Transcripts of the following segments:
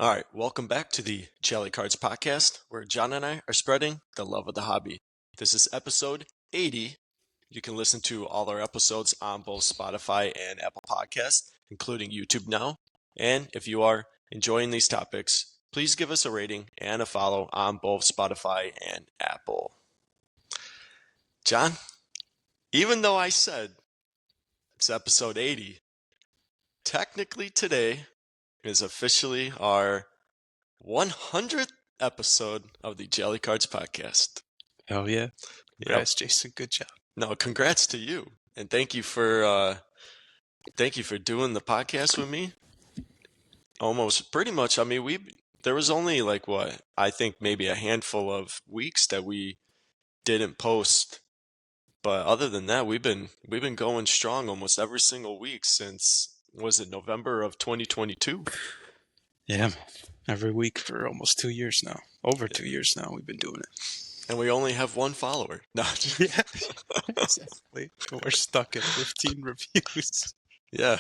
All right, welcome back to the JELI Cards podcast, where John and I are spreading the love of the hobby. This is episode 80. You can listen to all our episodes on both Spotify and Apple Podcasts, including YouTube now. And if you are enjoying these topics, please give us a rating and a follow on both Spotify and Apple. John, even though I said it's episode 80, technically today is officially our 100th episode of the JELI Cards podcast. Oh yeah. Congrats, Jason. Good job. No, congrats to you. And thank you for doing the podcast with me. Almost pretty much. I mean, there was only I think maybe a handful of weeks that we didn't post. But other than that, we've been going strong almost every single week since, was it November of 2022? Yeah, every week for almost 2 years now. Over 2 years now we've been doing it. And we only have one follower. No, yeah, exactly. We're stuck at 15 reviews. Yeah.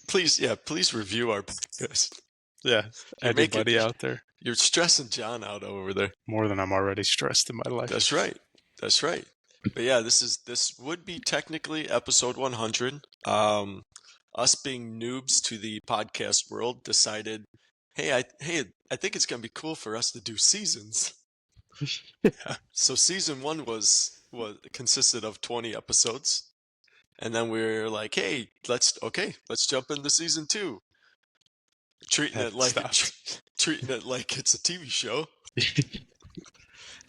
Please review our podcast. Yeah, anybody out there. You're stressing John out over there. More than I'm already stressed in my life. That's right. But yeah, this would be technically episode 100. Us being noobs to the podcast world decided, hey, I think it's gonna be cool for us to do seasons. Yeah. So season 1 was consisted of 20 episodes, and then we're like, hey, let's jump into season 2. Treating it like it's a TV show.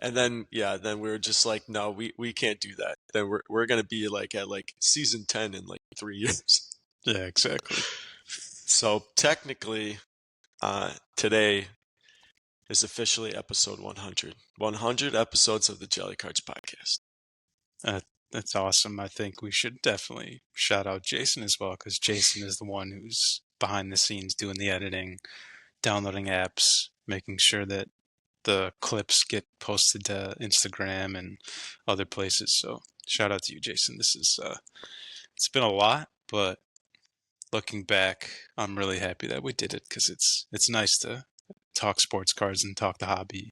And then then we were just like, no, we can't do that. Then we're gonna be at season 10 in 3 years. Yeah, exactly. So technically, today is officially episode 100. 100 episodes of the JELI Cards podcast. That's awesome. I think we should definitely shout out Jason as well, because Jason is the one who's behind the scenes doing the editing, downloading apps, making sure that the clips get posted to Instagram and other places. So shout out to you, Jason. This is it's been a lot, but looking back, I'm really happy that we did it, because it's nice to talk sports cards and talk the hobby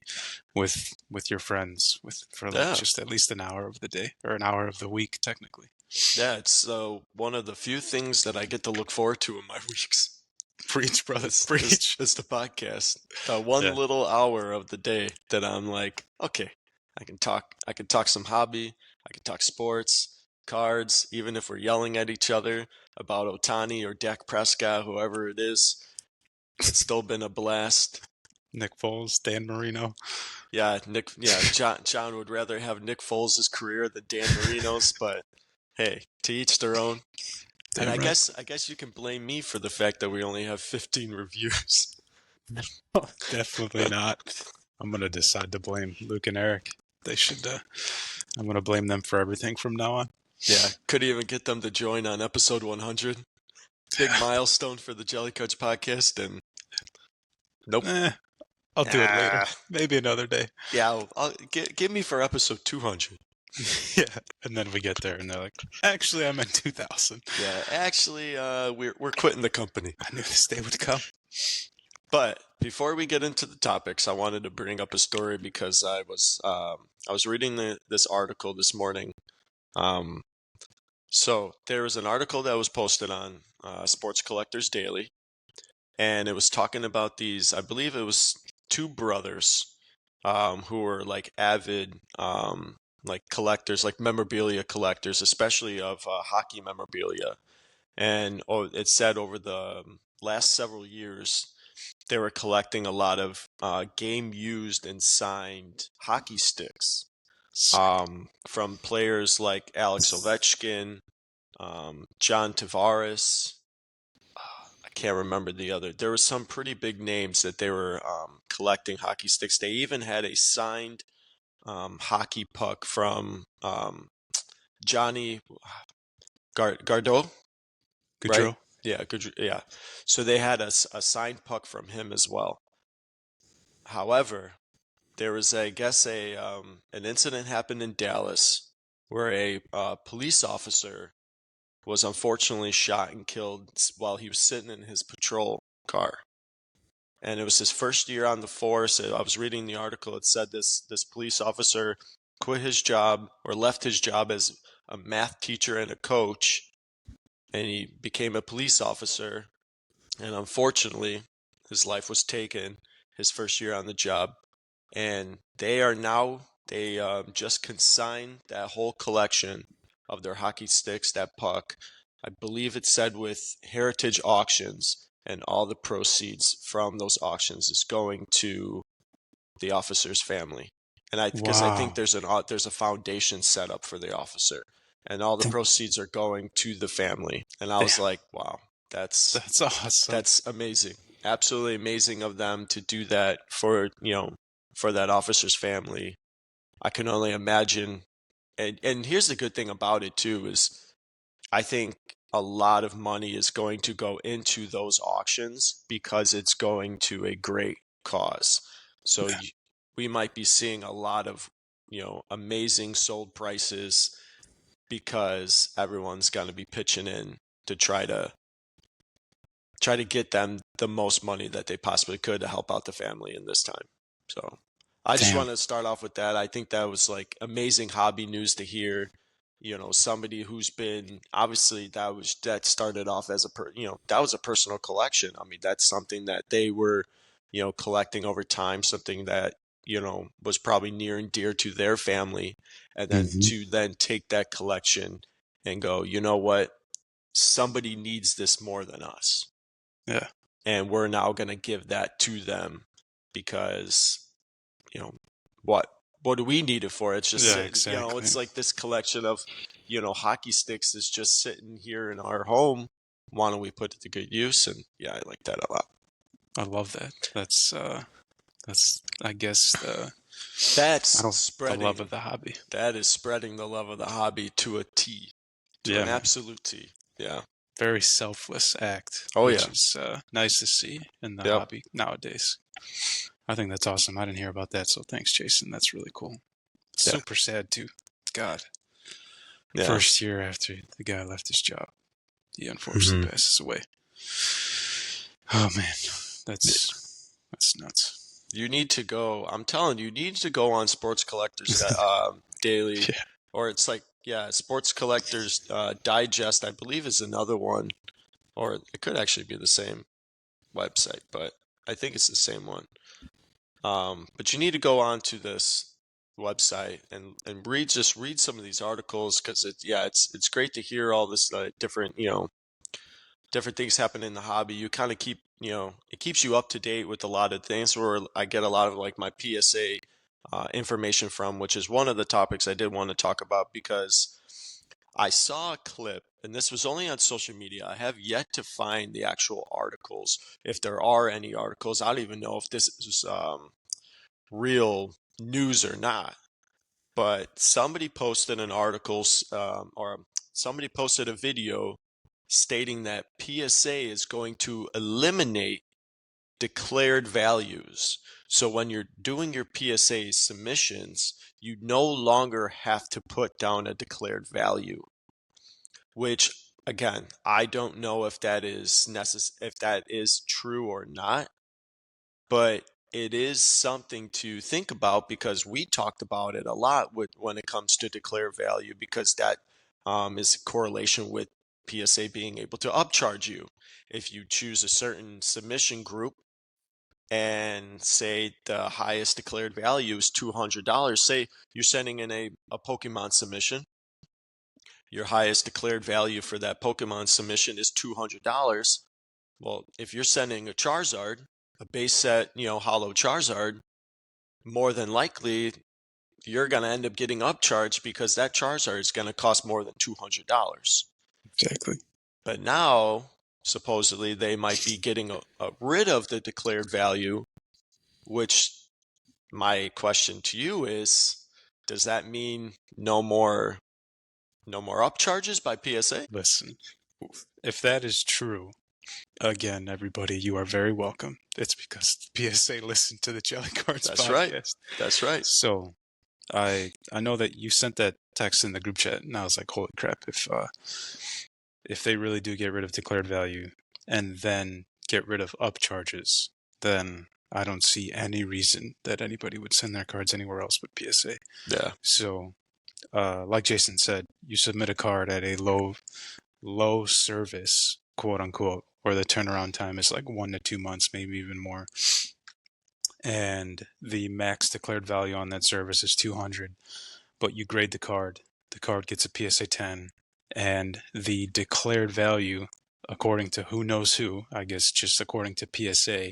with your friends for just at least an hour of the day, or an hour of the week technically. Yeah, it's one of the few things that I get to look forward to in my weeks. Preach, brother. Preach. It's the podcast. Little hour of the day that I'm like, okay, I can talk some hobby, I can talk sports, cards, even if we're yelling at each other about Ohtani or Dak Prescott, whoever it is. It's still been a blast. Nick Foles, Dan Marino. Yeah, John would rather have Nick Foles' career than Dan Marino's, but hey, to each their own. Damn, and I guess you can blame me for the fact that we only have 15 reviews. No, definitely not. I'm gonna decide to blame Luke and Eric. They should. I'm gonna blame them for everything from now on. Yeah, could even get them to join on episode 100. Big milestone for the JELI Cards podcast, and nope. I'll do it later. Maybe another day. Yeah, I'll give me for episode 200. Yeah, and then we get there and they're like, actually, I'm in 2000. Yeah, actually, we're quitting the company. I knew this day would come. But before we get into the topics, I wanted to bring up a story, because I was reading this article this morning. So there was an article that was posted on Sports Collectors Daily, and it was talking about these, I believe it was 2 brothers who were avid collectors, memorabilia collectors, especially of hockey memorabilia. And it said over the last several years, they were collecting a lot of game used and signed hockey sticks from players like Alex Ovechkin, John Tavares. I can't remember the other. There were some pretty big names that they were collecting hockey sticks. They even had a signed hockey puck from Johnny Gaudreau. Right? Yeah, yeah. So they had a signed puck from him as well. However, there was an incident happened in Dallas where a police officer was unfortunately shot and killed while he was sitting in his patrol car. and it was his first year on the force. I was reading the article. It said this police officer quit his job or left his job as a math teacher and a coach, and he became a police officer. And unfortunately, his life was taken his first year on the job. And they just consigned that whole collection of their hockey sticks, that puck. I believe it said with Heritage Auctions, and all the proceeds from those auctions is going to the officer's family. And because I think Wow. there's a foundation set up for the officer, and all the Th- proceeds are going to the family. And I was Damn, like, wow, that's that's awesome. that's amazing. Absolutely amazing of them to do that for, for that officer's family. I can only imagine. And here's the good thing about it too is I think a lot of money is going to go into those auctions because it's going to a great cause. So Yeah. we might be seeing a lot of, amazing sold prices because everyone's going to be pitching in to try to get them the most money that they possibly could to help out the family in this time. So I just Damn. want to start off with that. I think that was like amazing hobby news to hear. Somebody who's been obviously that started off as that was a personal collection. I mean, that's something that they were, collecting over time, something that, was probably near and dear to their family. And then Hmm. to then take that collection and go, you know what? Somebody needs this more than us, Yeah. and we're now going to give that to them because, you know what do we need it for? It's just Yeah, sitting, exactly. it's like this collection of, hockey sticks is just sitting here in our home. Why don't we put it to good use? And yeah, I like that a lot. I love that. That's I guess I That's don't the love spreading of the hobby. that is spreading the love of the hobby to a T, to Yeah, an man. absolute T. Yeah. Very selfless act, Oh which yeah. is nice to see in the Yep. hobby nowadays. I think that's awesome. I didn't hear about that, so thanks, Jason. That's really cool. Yeah. Super sad too. God, Yeah. first year after the guy left his job, he unfortunately Hmm. passes away. Oh man, that's nuts. You need to go. I'm telling you, you need to go on Sports Collectors Daily, Yeah, or it's like, yeah, Sports Collectors Digest, I believe, is another one, or it could actually be the same website, but I think it's the same one. But you need to go on to this website and read some of these articles, because it's great to hear all this different, different things happen in the hobby. You kind of keep, it keeps you up to date with a lot of things, where I get a lot of like my PSA information from, which is one of the topics I did want to talk about, because I saw a clip, and this was only on social media. I have yet to find the actual articles, if there are any articles. I don't even know if this is real news or not. But somebody posted an article, or somebody posted a video stating that PSA is going to eliminate declared values. So when you're doing your PSA submissions, you no longer have to put down a declared value, which again, I don't know if that is if that is true or not, but it is something to think about, because we talked about it a lot when it comes to declare value, because that is a correlation with PSA being able to upcharge you. If you choose a certain submission group and say the highest declared value is $200, say you're sending in a Pokemon submission, your highest declared value for that Pokemon submission is $200. Well, if you're sending a Charizard, a base set, hollow Charizard, more than likely you're going to end up getting upcharged, because that Charizard is going to cost more than $200. exactly. But now, supposedly, they might be getting rid of the declared value, which my question to you is, does that mean no more upcharges by PSA? Listen, if that is true, again, everybody, you are very welcome. It's because the PSA listened to the Jelly Cards That's right. podcast. That's right. So I know that you sent that text in the group chat, and I was like, holy crap! If they really do get rid of declared value and then get rid of upcharges, then I don't see any reason that anybody would send their cards anywhere else but PSA. Yeah. So, like Jason said, you submit a card at a low service, quote unquote, where the turnaround time is like 1 to 2 months, maybe even more. And the max declared value on that service is 200, but you grade the card gets a PSA 10, and the declared value, according to who knows who, I guess just according to PSA,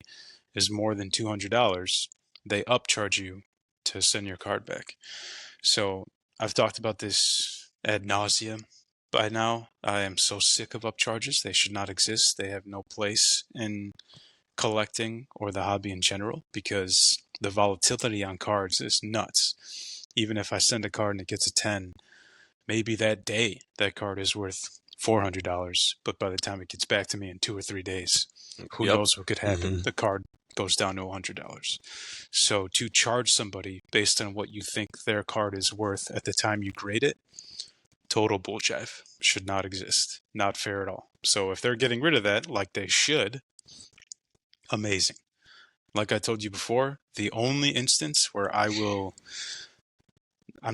is more than $200, they upcharge you to send your card back. So I've talked about this ad nauseum. By now, I am so sick of upcharges. They should not exist. They have no place in collecting or the hobby in general, because the volatility on cards is nuts. Even if I send a card and it gets a 10, maybe that day that card is worth $400, but by the time it gets back to me in 2 or 3 days, who Yep. knows what could happen? Mm-hmm. The card goes down to $100. So to charge somebody based on what you think their card is worth at the time you grade it, total bull jive. Should not exist. Not fair at all. So if they're getting rid of that, like they should, amazing. Like I told you before, the only instance where I'm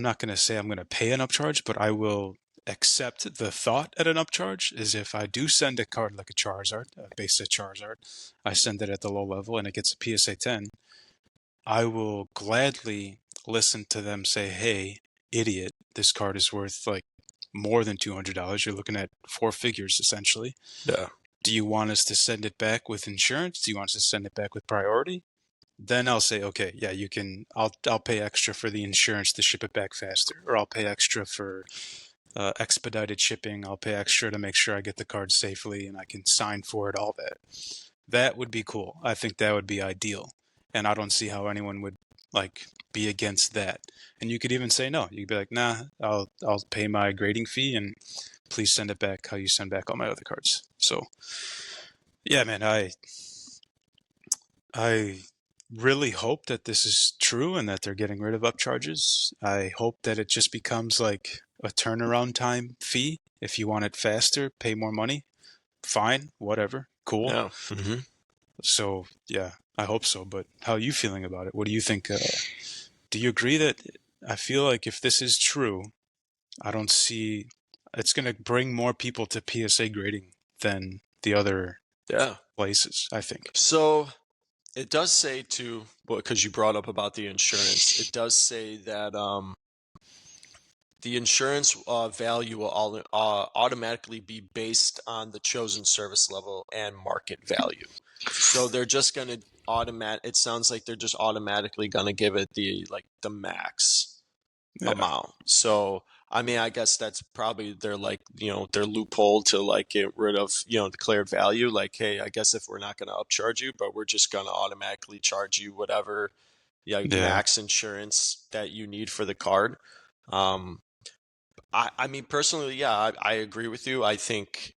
not going to say I'm going to pay an upcharge, but I will accept the thought at an upcharge is if I do send a card like a Charizard, a basic Charizard, I send it at the low level and it gets a PSA 10, I will gladly listen to them say, hey, idiot, this card is worth like more than $200. You're looking at 4 figures essentially. Yeah. Do you want us to send it back with insurance? Do you want us to send it back with priority? Then I'll say, okay, yeah, you can. I'll pay extra for the insurance to ship it back faster, or I'll pay extra for expedited shipping. I'll pay extra to make sure I get the card safely and I can sign for it. All that. That would be cool. I think that would be ideal, and I don't see how anyone would like be against that. And you could even say no. You'd be like, nah, I'll pay my grading fee and please send it back how you send back all my other cards. So, yeah, man, I really hope that this is true and that they're getting rid of upcharges. I hope that it just becomes like a turnaround time fee. If you want it faster, pay more money. Fine, whatever, cool. Yeah. Mm-hmm. So yeah, I hope so. But how are you feeling about it? What do you think? Do you agree that I feel like if this is true, I don't see it's going to bring more people to PSA grading than the other Yeah. places, I think. So it does say too, because you brought up about the insurance, it does say that the insurance value will automatically be based on the chosen service level and market value. So they're just going to it sounds like they're just automatically going to give it the max amount. So I mean, I guess that's probably their their loophole to like get rid of declared value. Like, hey, I guess if we're not going to upcharge you, but we're just going to automatically charge you whatever Yeah. max insurance that you need for the card. I mean, personally, yeah, I agree with you. I think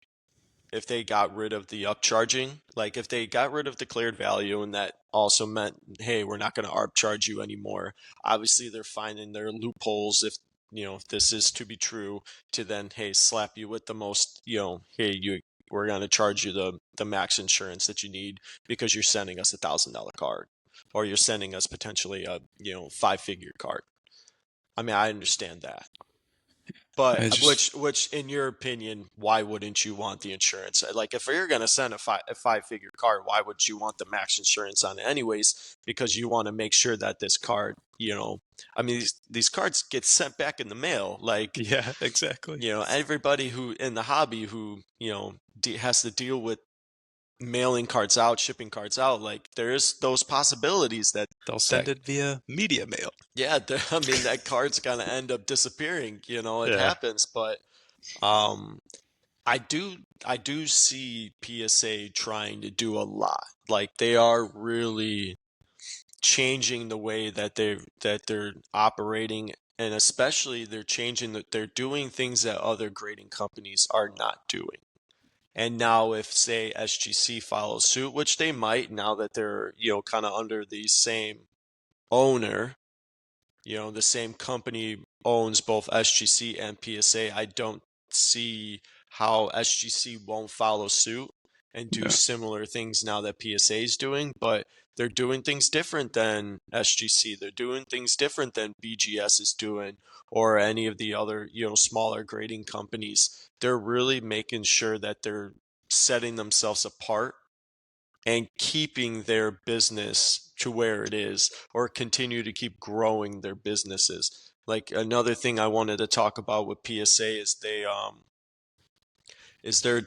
if they got rid of the upcharging, like if they got rid of declared value and that also meant, hey, we're not going to upcharge you anymore. Obviously, they're finding their loopholes if if this is to be true to then, hey, slap you with the most, hey, we're going to charge you the max insurance that you need because you're sending us $1,000 card or you're sending us potentially a 5-figure card. I mean, I understand that. But which in your opinion, why wouldn't you want the insurance? Like if you're gonna send a 5-figure card, why would you want the max insurance on it anyways? Because you want to make sure that this card, I mean these cards get sent back in the mail. Like Yeah, exactly. everybody who in the hobby who has to deal with mailing cards out, shipping cards out, like there's those possibilities that They'll send it via media mail. yeah, I mean that card's gonna end up disappearing. It Yeah. happens, but um, I do see PSA trying to do a lot. Like they are really changing the way that they're operating, and especially they're changing that they're doing things that other grading companies are not doing. And now if say SGC follows suit, which they might now that they're kind of under the same owner, the same company owns both SGC and PSA. I don't see how SGC won't follow suit and do Yeah. similar things now that PSA is doing, but they're doing things different than SGC. They're doing things different than BGS is doing, or any of the other, smaller grading companies. They're really making sure that they're setting themselves apart and keeping their business to where it is, or continue to keep growing their businesses. Like, another thing I wanted to talk about with PSA is they're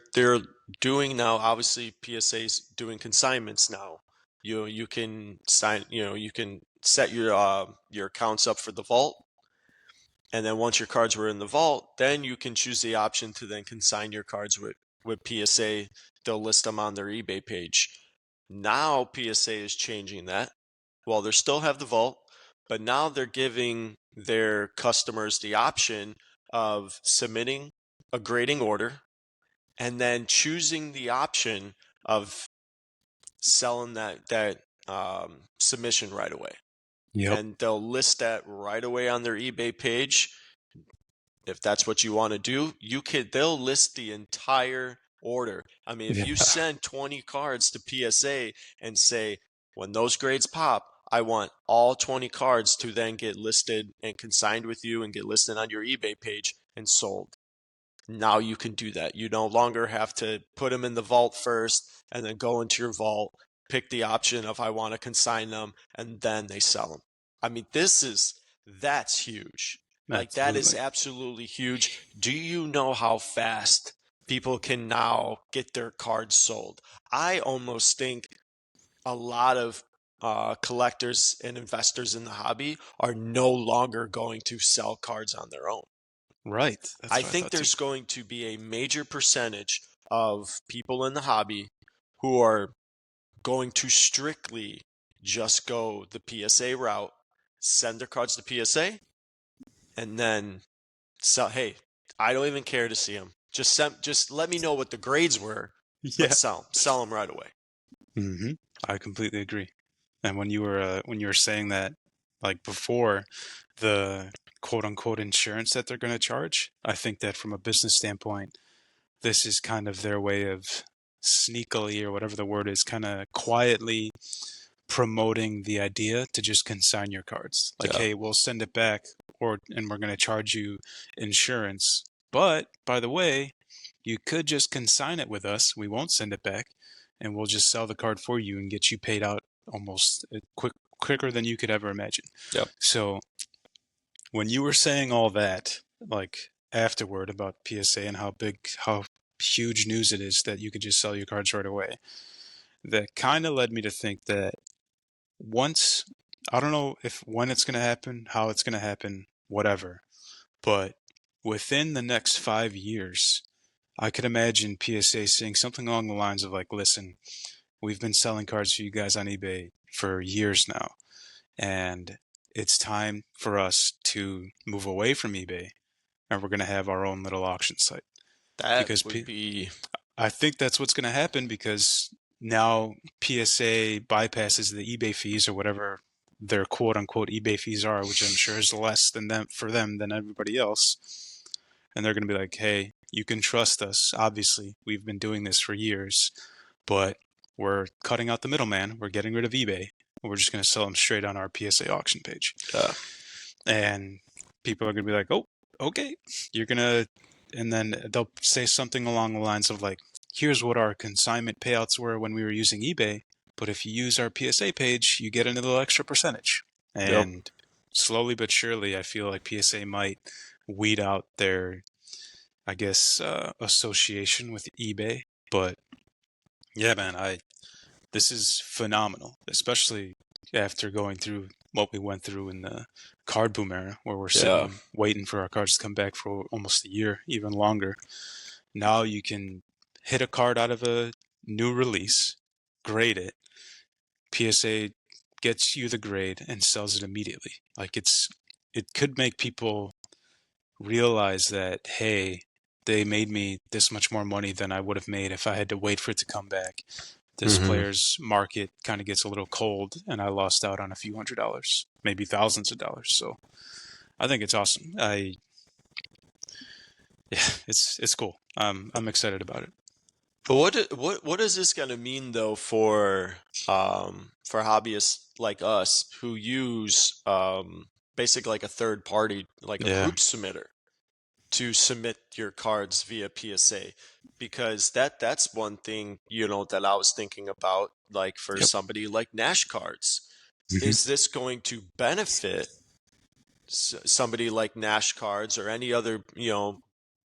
doing now, obviously PSA's doing consignments now. You can sign, you can set your accounts up for the vault, and then once your cards were in the vault, then you can choose the option to then consign your cards with PSA. They'll list them on their eBay page. Now PSA is changing that. Well, they still have the vault, but now they're giving their customers the option of submitting a grading order and then choosing the option of selling that submission right away. Yep. And they'll list that right away on their eBay page. If that's what you want to do, they'll list the entire order. I mean, if Yeah. you send 20 cards to PSA and say, when those grades pop, I want all 20 cards to then get listed and consigned with you and get listed on your eBay page and sold. Now you can do that. You no longer have to put them in the vault first and then go into your vault, pick the option of I want to consign them, and then they sell them. I mean, that's huge. Like, that is Absolutely. absolutely huge. Do you know how fast people can now get their cards sold? I almost think a lot of collectors and investors in the hobby are no longer going to sell cards on their own. Right. That's I what I think thought too. there's going to be a major percentage of people in the hobby who are going to strictly just go the PSA route, send their cards to PSA, and then sell. Hey, I don't even care to see them. Just let me know what the grades were, but Yeah. sell them right away. Hmm. I completely agree. And when you were saying that, like before, the quote unquote insurance that they're going to charge, I think that from a business standpoint, this is kind of their way of sneakily, or whatever the word is, kind of quietly promoting the idea to just consign your cards. Like, Yeah, hey, we'll send it back, and we're going to charge you insurance. But by the way, you could just consign it with us. We won't send it back, and we'll just sell the card for you and get you paid out almost quicker than you could ever imagine. yep. So when you were saying all that, like afterward about PSA and how huge news it is that you could just sell your cards right away, that kind of led me to think that once, I don't know if when it's going to happen, how it's going to happen, whatever, but within the next 5 years, I could imagine PSA saying something along the lines of like, listen, we've been selling cards for you guys on eBay for years now, and it's time for us to move away from eBay, and we're going to have our own little auction site. That Because would be, I think that's what's going to happen, because now PSA bypasses the eBay fees or whatever their quote unquote eBay fees are, which I'm sure is less than them for them than everybody else. And they're going to be like, hey, you can trust us. Obviously, we've been doing this for years, but we're cutting out the middleman. We're getting rid of eBay. We're just going to sell them straight on our PSA auction page. yeah, And people are going to be like, oh, okay, you're going to, and then they'll say something along the lines of like, here's what our consignment payouts were when we were using eBay, but if you use our PSA page, you get a little extra percentage. yep, And slowly but surely, I feel like PSA might weed out their, I guess, association with eBay. But yeah, man, this is phenomenal, especially after going through what we went through in the card boom era, where we're yeah, sitting waiting for our cards to come back for almost a year, even longer. Now you can hit a card out of a new release, grade it, PSA gets you the grade and sells it immediately. Like it could make people realize that, hey, they made me this much more money than I would have made if I had to wait for it to come back. This hmm, player's market kind of gets a little cold, and I lost out on a few $100s, maybe thousands of dollars. So I think it's awesome. Yeah, it's cool. I'm excited about it. But what is this going to mean though for hobbyists like us who use basically like a third party, like a Yeah. group submitter to submit your cards via PSA? Because that's one thing, that I was thinking about, like for Yep. somebody like Nash Cards. Is this going to benefit somebody like Nash Cards or any other,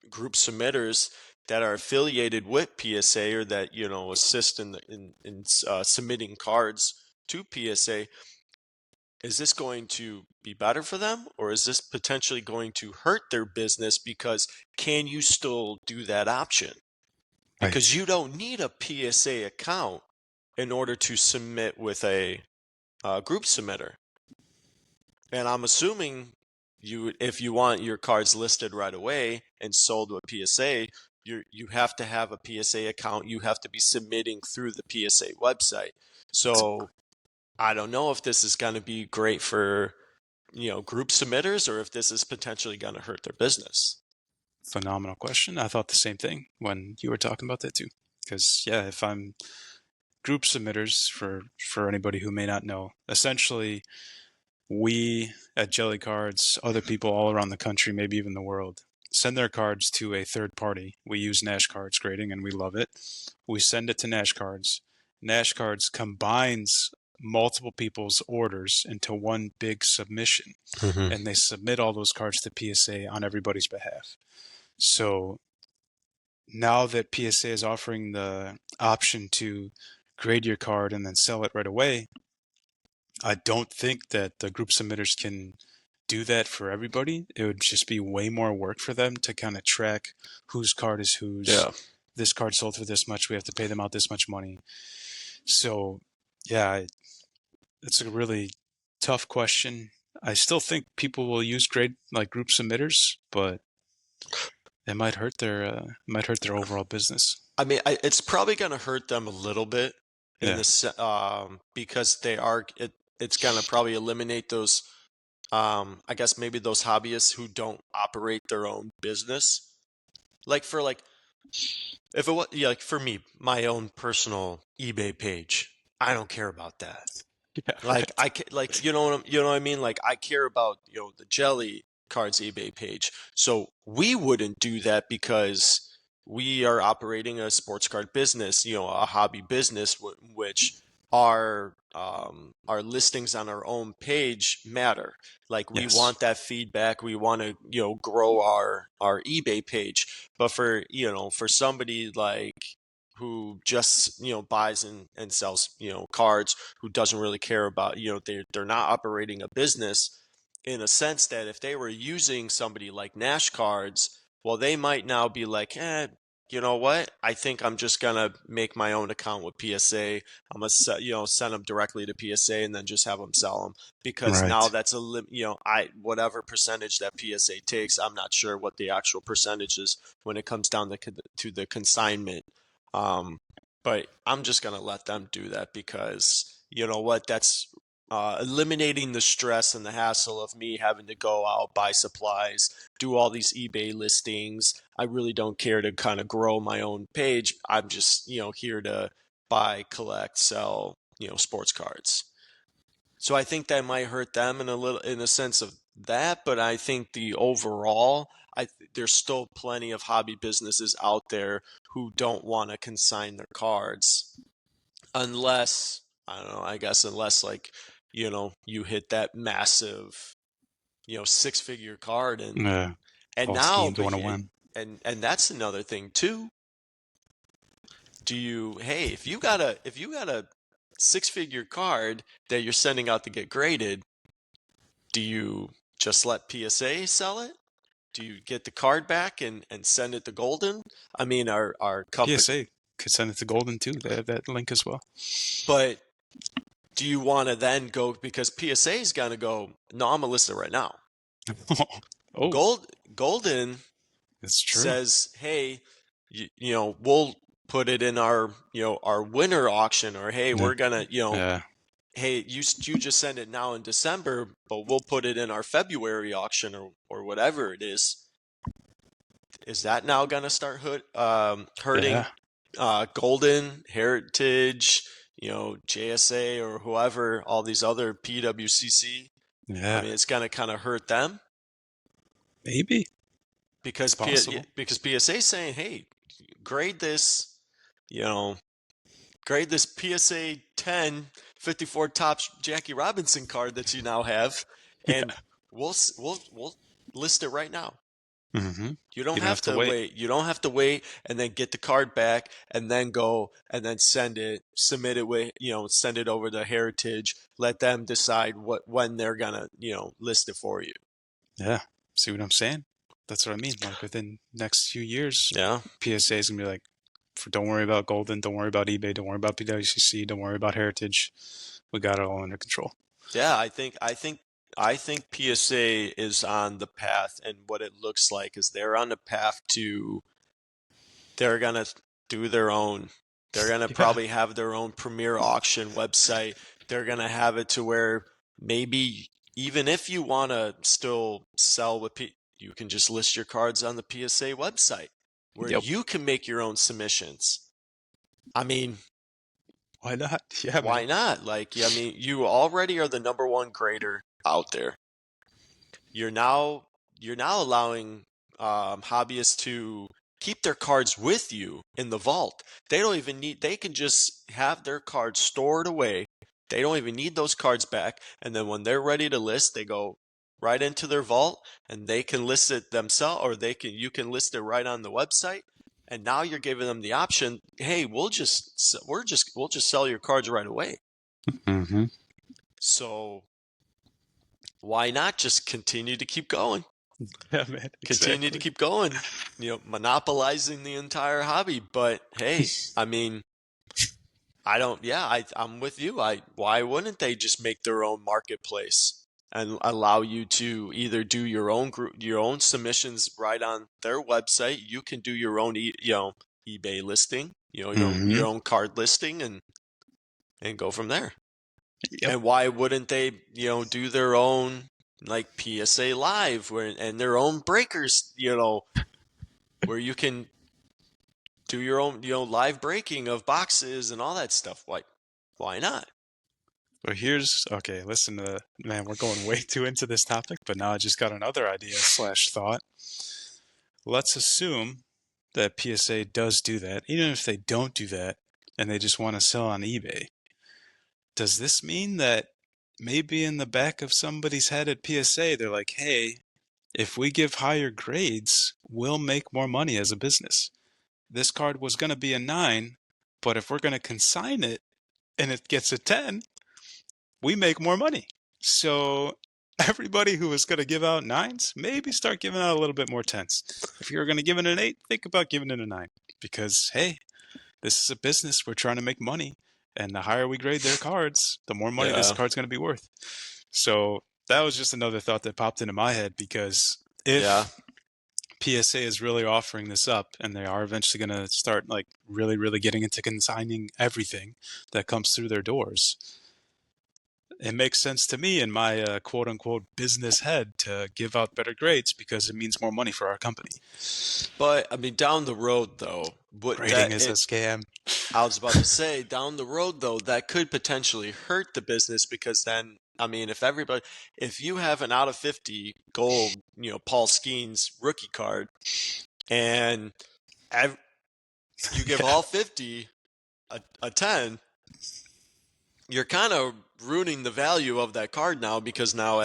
group submitters that are affiliated with PSA or that, assist in submitting cards to PSA? Is this going to be better for them, or is this potentially going to hurt their business? Because can you still do that option? Because Right. you don't need a PSA account in order to submit with a group submitter. And I'm assuming if you want your cards listed right away and sold with PSA, you have to have a PSA account. You have to be submitting through the PSA website. So I don't know if this is going to be great for, group submitters, or if this is potentially going to hurt their business. Phenomenal question. I thought the same thing when you were talking about that too. Because yeah, if I'm group submitters, for anybody who may not know, essentially we at JELI Cards, other people all around the country, maybe even the world, send their cards to a third party. We use Nash Cards grading and we love it. We send it to Nash Cards. Nash Cards combines multiple people's orders into one big submission, Mm-hmm. and they submit all those cards to PSA on everybody's behalf. So now that PSA is offering the option to grade your card and then sell it right away, I don't think that the group submitters can do that for everybody. It would just be way more work for them to kind of track whose card is whose. Yeah. This card sold for this much. We have to pay them out this much money. So, yeah, it's a really tough question. I still think people will use grade like group submitters, but it might hurt their overall business. I mean, it's probably going to hurt them a little bit in Yeah. this, because it's going to probably eliminate those, I guess maybe those hobbyists who don't operate their own business. Like for like, if it was, yeah, like for me, my own personal eBay page, I don't care about that. Yeah. Like Right. you know what I mean? Like I care about, the Jelly Cards eBay page. So we wouldn't do that because we are operating a sports card business, a hobby business, which our listings on our own page matter. Like we Yes. want that feedback. We want to, grow our eBay page. But for somebody like who just, buys and sells, cards, who doesn't really care about, they're not operating a business, in a sense that if they were using somebody like Nash Cards, well, they might now be like, you know what? I think I'm just gonna make my own account with PSA. I'm gonna send them directly to PSA and then just have them sell them, because now Right. that's I whatever percentage that PSA takes, I'm not sure what the actual percentage is when it comes down to the consignment. Um, but I'm just gonna let them do that, because you know what? That's eliminating the stress and the hassle of me having to go out, buy supplies, do all these eBay listings. I really don't care to kind of grow my own page. I'm just, here to buy, collect, sell, sports cards. So I think that might hurt them in a sense of that, but I think the overall, there's still plenty of hobby businesses out there who don't want to consign their cards, unless, I don't know, I guess unless like, you hit that massive, six-figure card, Yeah. and All now, schemes but want to win. and that's another thing too. Hey, if you got a six-figure card that you're sending out to get graded, do you just let PSA sell it? Do you get the card back and send it to Golden? I mean, our company, PSA could send it to Golden too. They have that link as well. but do you want to then go, because PSA is going to go, no, I'm gonna list it right now. Oh, Golden it's true. says, hey, we'll put it in our winter auction, or hey, Yeah. we're gonna, Yeah. hey, you just send it now in December, but we'll put it in our February auction, or whatever it is. Is that now gonna start hurting Yeah. Golden, Heritage, JSA or whoever, all these other PWCC. I Yeah, mean, it's gonna kind of hurt them maybe it's because possible. because PSA saying, hey, grade this, you know, grade this PSA 10 54 tops Jackie Robinson card that you now have, and Yeah. we'll list it right now. Mm-hmm. You don't You don't have have to to wait. wait. You don't have to wait and then get the card back and then go and then submit it with, send it over to Heritage. Let them decide when they're gonna, list it for you. Yeah. See what I'm saying? That's what I mean. Like within next few years, Yeah. PSA is gonna be like, don't worry about Golden, don't worry about eBay, don't worry about PWCC, don't worry about Heritage. We got it all under control. Yeah, I think PSA is on the path, and what it looks like is they're on the path to they're gonna do their own. They're gonna Yeah. probably have their own premier auction website. They're gonna have it to where maybe even if you want to still sell you can just list your cards on the PSA website where Yep. you can make your own submissions. I mean, Why not? Yeah, why man. not? Like, I mean, you already are the number one grader out there. You're now allowing hobbyists to keep their cards with you in the vault. They don't even need. They can just have their cards stored away. They don't even need those cards back. And then when they're ready to list, they go right into their vault and they can list it themselves, or you can list it right on the website. And now you're giving them the option. Hey, we'll just sell your cards right away. Mm-hmm. So why not just continue to keep going? Yeah, man. Continue to Exactly. keep going, monopolizing the entire hobby. But hey, I mean, I don't, yeah, I'm with you. Why wouldn't they just make their own marketplace and allow you to either do your own group, your own submissions right on their website? You can do your own, eBay listing, Mm-hmm. your own card listing and go from there. Yep. And why wouldn't they, do their own like PSA live and their own breakers, where you can do your own, live breaking of boxes and all that stuff. Why not? But here's okay. Listen to man. We're going way too into this topic, but now I just got another idea slash thought. Let's assume that PSA does do that. Even if they don't do that, and they just want to sell on eBay, does this mean that maybe in the back of somebody's head at PSA, they're like, hey, if we give higher grades, we'll make more money as a business. This card was going to be a 9, but if we're going to consign it and it gets a 10, we make more money. So everybody who is going to give out 9s, maybe start giving out a little bit more 10s. If you're going to give it an 8, think about giving it a 9. Because, hey, this is a business. We're trying to make money. And the higher we grade their cards, the more money this Yeah, card's going to be worth. So that was just another thought that popped into my head because yeah, if PSA is really offering this up and they are eventually going to start like really, really getting into consigning everything that comes through their doors, it makes sense to me in my quote unquote business head to give out better grades because it means more money for our company. but I mean, down the road though, Grading is a scam. I was about to say, down the road though, that could potentially hurt the business because then, I mean, if you have an out of 50 gold, Paul Skeens rookie card, and you give Yeah, all 50 a 10, you're kind of ruining the value of that card now because true. now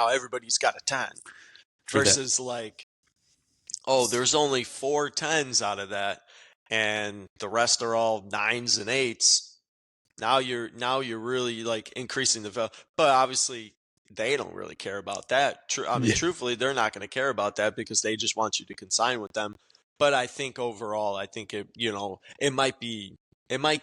everybody's got a 10 True that. versus like, oh, there's only 4 10s out of that and the rest are all 9s and 8s. Now you're really like increasing the value, but obviously they don't really care about that. I mean, Yeah. truthfully, they're not going to care about that because they just want you to consign with them. But I think overall, I think it might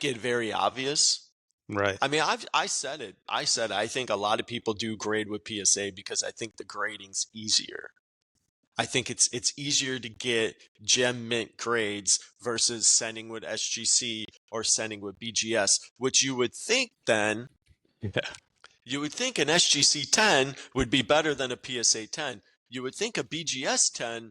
get very obvious. Right. I mean, I said it. I think a lot of people do grade with PSA because I think the grading's easier. I think it's easier to get gem mint grades versus sending with SGC or sending with BGS, which Yeah. you would think an SGC 10 would be better than a PSA 10. You would think a BGS 10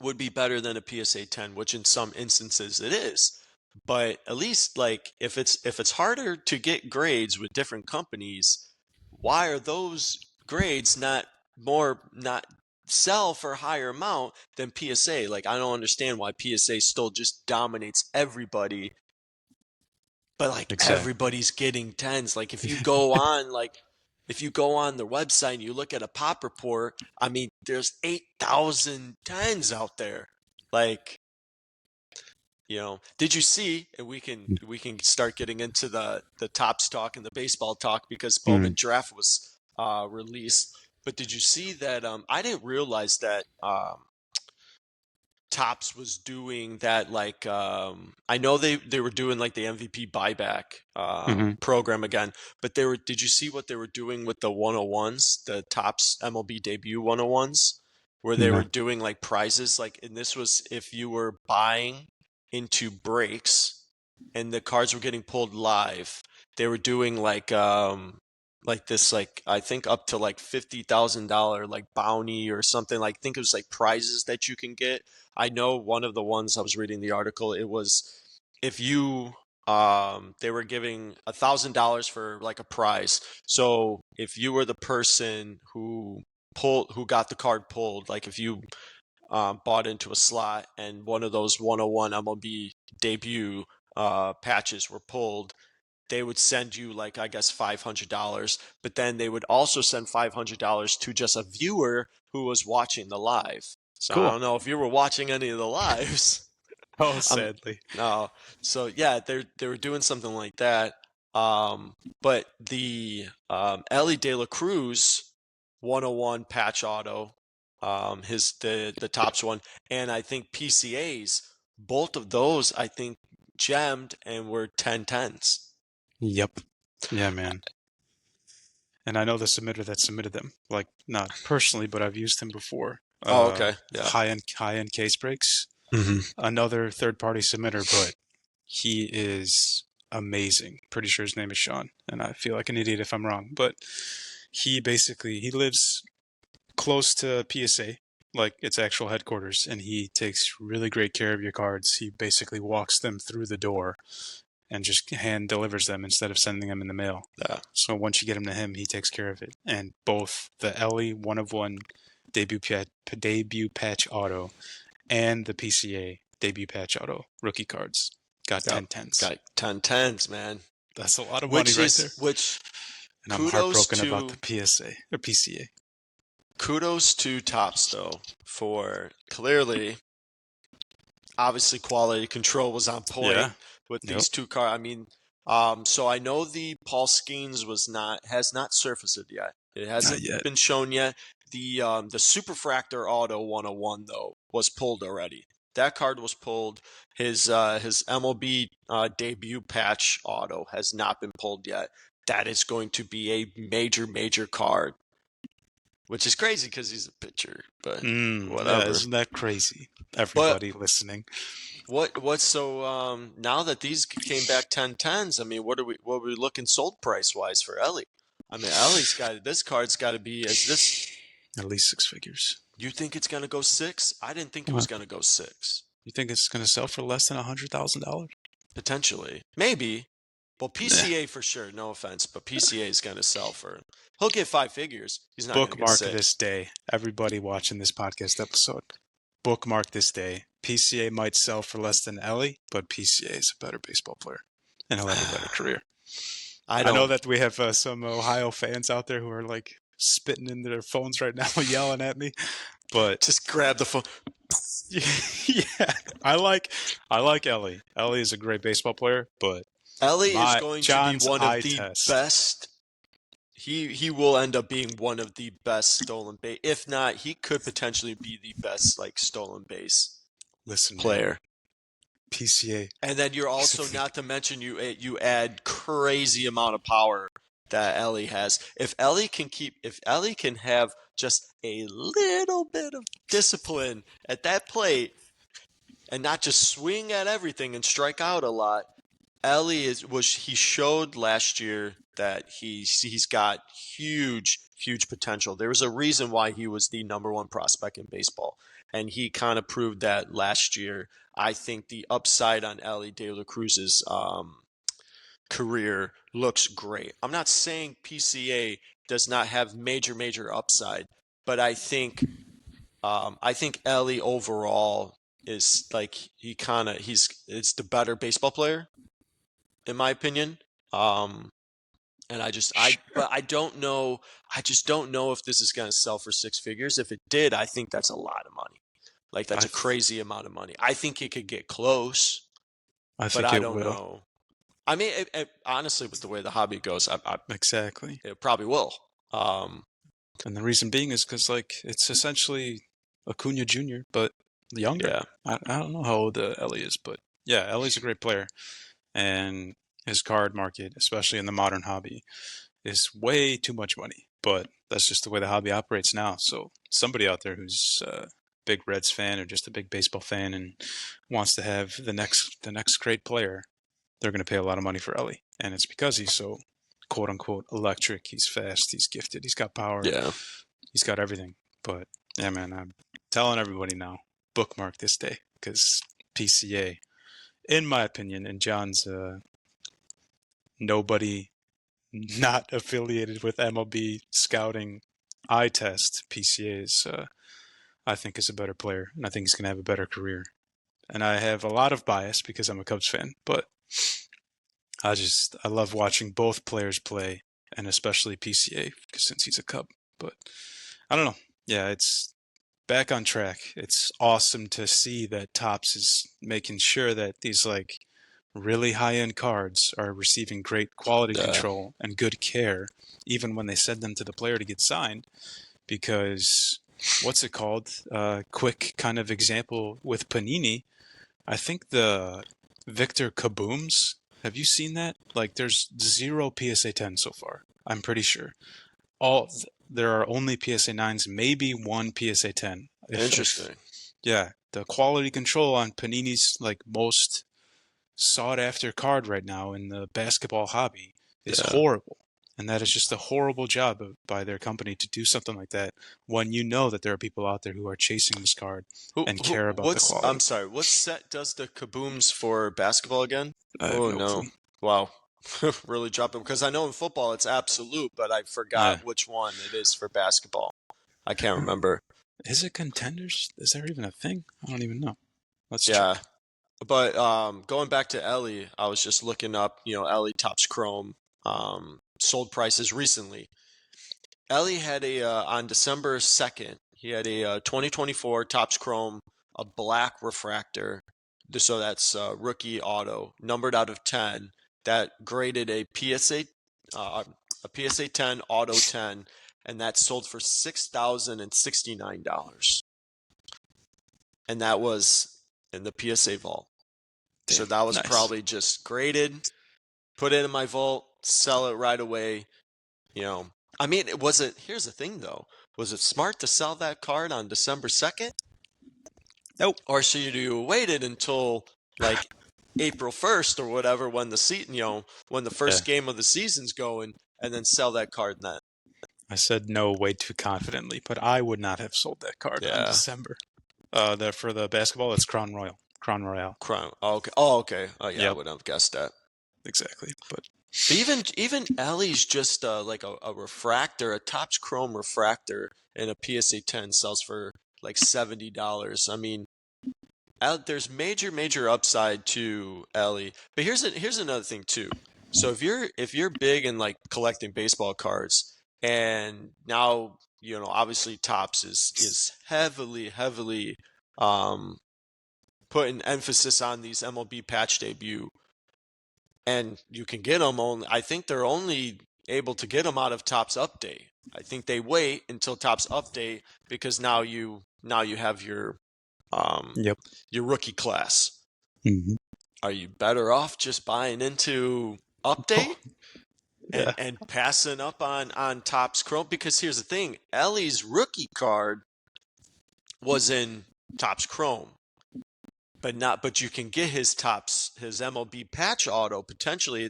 would be better than a PSA 10, which in some instances it is. But at least like if it's harder to get grades with different companies, why are those grades not sell for a higher amount than PSA? Like I don't understand why PSA still just dominates everybody, but like Exactly. everybody's getting tens. Like if you go on the website and you look at a pop report, I mean there's 8,000 tens out there. Like did you see, and we can start getting into the tops talk and the baseball talk because Bowman Mm, Draft was released. But did you see that? I didn't realize that Tops was doing that. Like I know they were doing like the MVP buyback hmm program again, but they were. Did you see what they were doing with the 101s, the Tops MLB debut 101s, where they were No. doing like prizes? Like, and this was if you were buying into breaks and the cards were getting pulled live, they were doing like this, like I think up to like $50,000 like bounty or something. Like I think it was like prizes that you can get. I know one of the ones I was reading the article, it was if you they were giving $1,000 for like a prize. So if you were the person who got the card pulled, like if you bought into a slot and one of those 101 MLB debut patches were pulled, they would send you like I guess $500, but then they would also send $500 to just a viewer who was watching the live. So I Cool. don't know if you were watching any of the lives. Oh, I'm sadly. no. So yeah, they were doing something like that. But the Ellie De La Cruz 101 patch auto, his the tops one, and I think PCAs, both of those I think gemmed and were 10/10s. Yep. Yeah, man. And I know the submitter that submitted them. Like not personally, but I've used him before. Oh, okay. Yeah. High end case breaks. Hmm. Another third party submitter, but he is amazing. Pretty sure his name is Sean, and I feel like an idiot if I'm wrong. But he lives close to PSA, like its actual headquarters, and he takes really great care of your cards. He basically walks them through the door and just hand delivers them instead of sending them in the mail. Yeah. So once you get them to him, he takes care of it. And both the Ellie one of one debut patch auto and the PCA debut patch auto rookie cards got Yep. 10/10s. Got 10/10s, man. That's a lot of money Which right there. is which And I'm kudos heartbroken about to the PSA or PCA. kudos to Tops though for clearly obviously quality control was on point Yeah. with Yep. these two cars. I mean, so I know the Paul Skeens has not surfaced it yet. It Not hasn't yet. been shown yet. The Superfractor Auto 101 though was pulled already. That card was pulled. His MLB debut patch auto has not been pulled yet. That is going to be a major card, which is crazy because he's a pitcher, but Yeah, whatever. isn't that crazy? But Everybody listening. what's so now that these came back 10/10s, I mean, what are we looking sold price wise for Ellie? I mean, this card's got to be is this At least six figures. you think it's gonna go six? I didn't think it was What? gonna go six. You think it's going to sell for less than $100,000? Potentially, maybe. Well, Nah. PCA for sure. No offense, but PCA is gonna sell for. He'll get 5 figures. He's not gonna get Bookmark six. this day. Everybody watching this podcast episode, bookmark this day. PCA might sell for less than Ellie, but PCA is a better baseball player, and he'll have a better career. I I know don't. that we have some Ohio fans out there who are like spitting into their phones right now, yelling at me, but Just grab the phone. yeah, I like Ellie. Ellie is a great baseball player, but Ellie is my going to be John's one of eye the test. best. He will end up being one of the best stolen base. If not, he could potentially be the best like stolen base Listen, man, player. PCA. And then you're He's a also not to mention you add crazy amount of power that Ellie has. If Ellie can have just a little bit of discipline at that plate and not just swing at everything and strike out a lot, he showed last year that he's got huge potential. There was a reason why he was the number one prospect in baseball. and he kind of proved that last year. I think the upside on Ellie De La Cruz's career looks great. I'm not saying PCA does not have major upside, but I think Ellie overall is like it's the better baseball player in my opinion. Um, and Sure. but I don't know. I just don't know if this is going to sell for six figures. If it did, I think that's a lot of money. Like that's I a th- crazy amount of money. I think it could get close, I but think I it don't will. know. I mean, honestly, with the way the hobby goes, Exactly. it probably will. Um, And the reason being is because like it's essentially Acuna Jr. but younger. yeah, I don't know how old Ellie is, but yeah, Ellie's a great player, and his card market, especially in the modern hobby, is way too much money. But that's just the way the hobby operates now. So somebody out there who's a big Reds fan or just a big baseball fan and wants to have the next great player, they're going to pay a lot of money for Ellie, and it's because he's so quote unquote electric. He's fast. He's gifted. He's got power. yeah, He's got everything. But yeah, man, I'm telling everybody now, bookmark this day because PCA, in my opinion, and John's, nobody not affiliated with MLB scouting eye test PCA is, I think, is a better player, and I think he's going to have a better career. And I have a lot of bias because I'm a Cubs fan, but I love watching both players play, and especially PCA since he's a Cub. But I don't know. Yeah, it's back on track. It's awesome to see that Topps is making sure that these like really high-end cards are receiving great quality yeah, control and good care, even when they send them to the player to get signed. Because what's it called? Quick kind of example with Panini. I think the Victor Kabooms. Have you seen that? Like, there's zero PSA 10 so far. I'm pretty sure. There are only PSA 9s, maybe one PSA 10. If interesting. yeah, the quality control on Panini's like most sought after card right now in the basketball hobby is Yeah. horrible. And that is just a horrible job by their company to do something like that when you know that there are people out there who are chasing this card and care about the I'm quality. sorry, what set does the kabooms for basketball again? I have Oh no clue. no. Wow. Really dropping because I know in football it's absolute, but I Yeah. forgot which one it is for basketball. I can't remember. Is it contenders? Is there even a thing? I don't even know. Let's Yeah. check. But going back to Ellie, I was just looking up, Ellie Topps Chrome sold prices recently. Ellie had on December 2nd, he had a 2024 Topps Chrome, a black refractor. So that's rookie auto, numbered out of 10, that graded a PSA 10 auto 10, and that sold for $6,069. And that was in the PSA vault. So Damn, that was nice. probably just graded, put it in my vault, sell it right away. You know, I mean, here's the thing though. Was it smart to sell that card on December 2nd? Nope. Or should you waited until like April 1st or whatever when when the Yeah, first game of the season's going and then sell that card then? I said no way too confidently, but I would not have sold that card on Yeah. December. For the basketball, it's Crown Royal. Crown Royale. Crown. Oh, okay. Oh, okay. Oh, yeah, I Yep, wouldn't have guessed that. exactly. But But even Ellie's just like a refractor, a Topps Chrome refractor in a PSA 10 sells for like $70. I mean, there's major upside to Ellie. But here's another thing too. So if you're big in like collecting baseball cards, and now obviously Topps is heavily um, putting emphasis on these MLB patch debut, and you can get them only. I think they're only able to get them out of Topps update. I think they wait until Topps update because now you have um, yep. your rookie class. Mm-hmm. Are you better off just buying into Oh, update and yeah. and passing up on Topps Chrome? Because here's the thing, Ellie's rookie card was in Topps Chrome, but you can get his MLB patch auto potentially.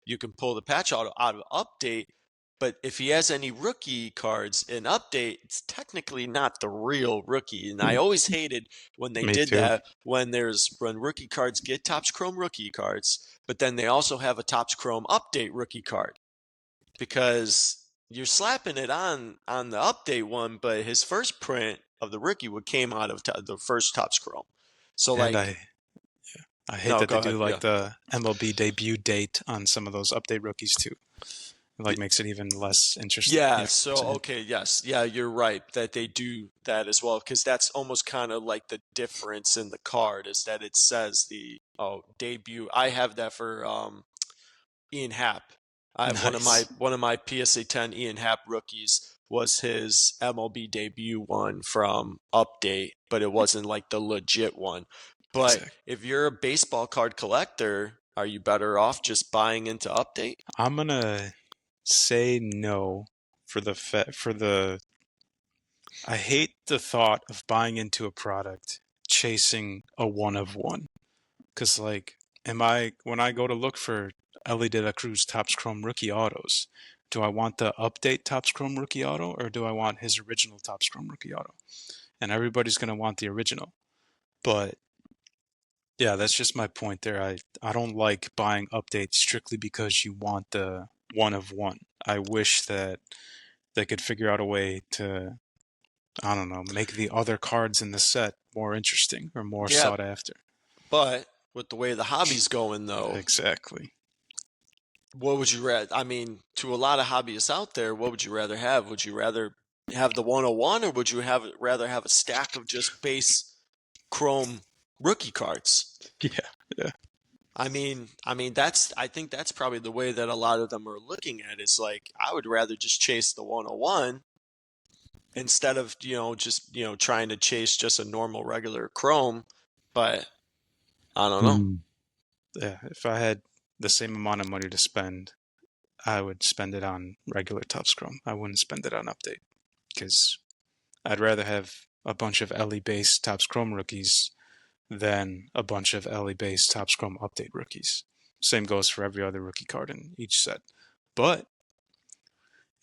You can pull the patch auto out of update But if he has any rookie cards in update, it's technically not the real rookie. And I always hated when they Me did too. that, when rookie cards get Topps Chrome rookie cards, but then they also have a Topps Chrome update rookie card, because you're slapping it on the update one, but his first print of the rookie would came out of the first Topps Chrome. So And like, I hate no, that go they do ahead. like Yeah. the MLB debut date on some of those update rookies too. It like makes it even less interesting. You Yeah, know so what I'm saying? okay, yes. Yeah, you're right that they do that as well, because that's almost kind of like the difference in the card is that it says the debut. I have that for Ian Happ. I have Nice. one of my PSA 10 Ian Happ rookies was his MLB debut one from Update, but it wasn't like the legit one. But Exactly. if you're a baseball card collector, are you better off just buying into Update? I'm gonna say no for the. I hate the thought of buying into a product chasing a one of one. Because, like, when I go to look for Ellie De La Cruz Topps Chrome rookie autos, do I want the update Topps Chrome rookie auto or do I want his original Topps Chrome rookie auto? And everybody's going to want the original. But yeah, that's just my point there. I don't like buying updates strictly because you want the one of one. I wish that they could figure out a way to, I don't know, make the other cards in the set more interesting or more Yeah, sought after. but with the way the hobby's going, though, Exactly. what would you rather? I mean, to a lot of hobbyists out there, what would you rather have? Would you rather have the 101, or would you rather have a stack of just base Chrome rookie cards? Yeah. Yeah. I think that's probably the way that a lot of them are looking at it. Is like, I would rather just chase the 101 instead of, just, trying to chase just a normal regular Chrome. But I don't know. Mm. Yeah, if I had the same amount of money to spend, I would spend it on regular Top Scrum. I wouldn't spend it on update because I'd rather have a bunch of LE based Top Scrum rookies than a bunch of LE based Top Scrum update rookies. Same goes for every other rookie card in each set. But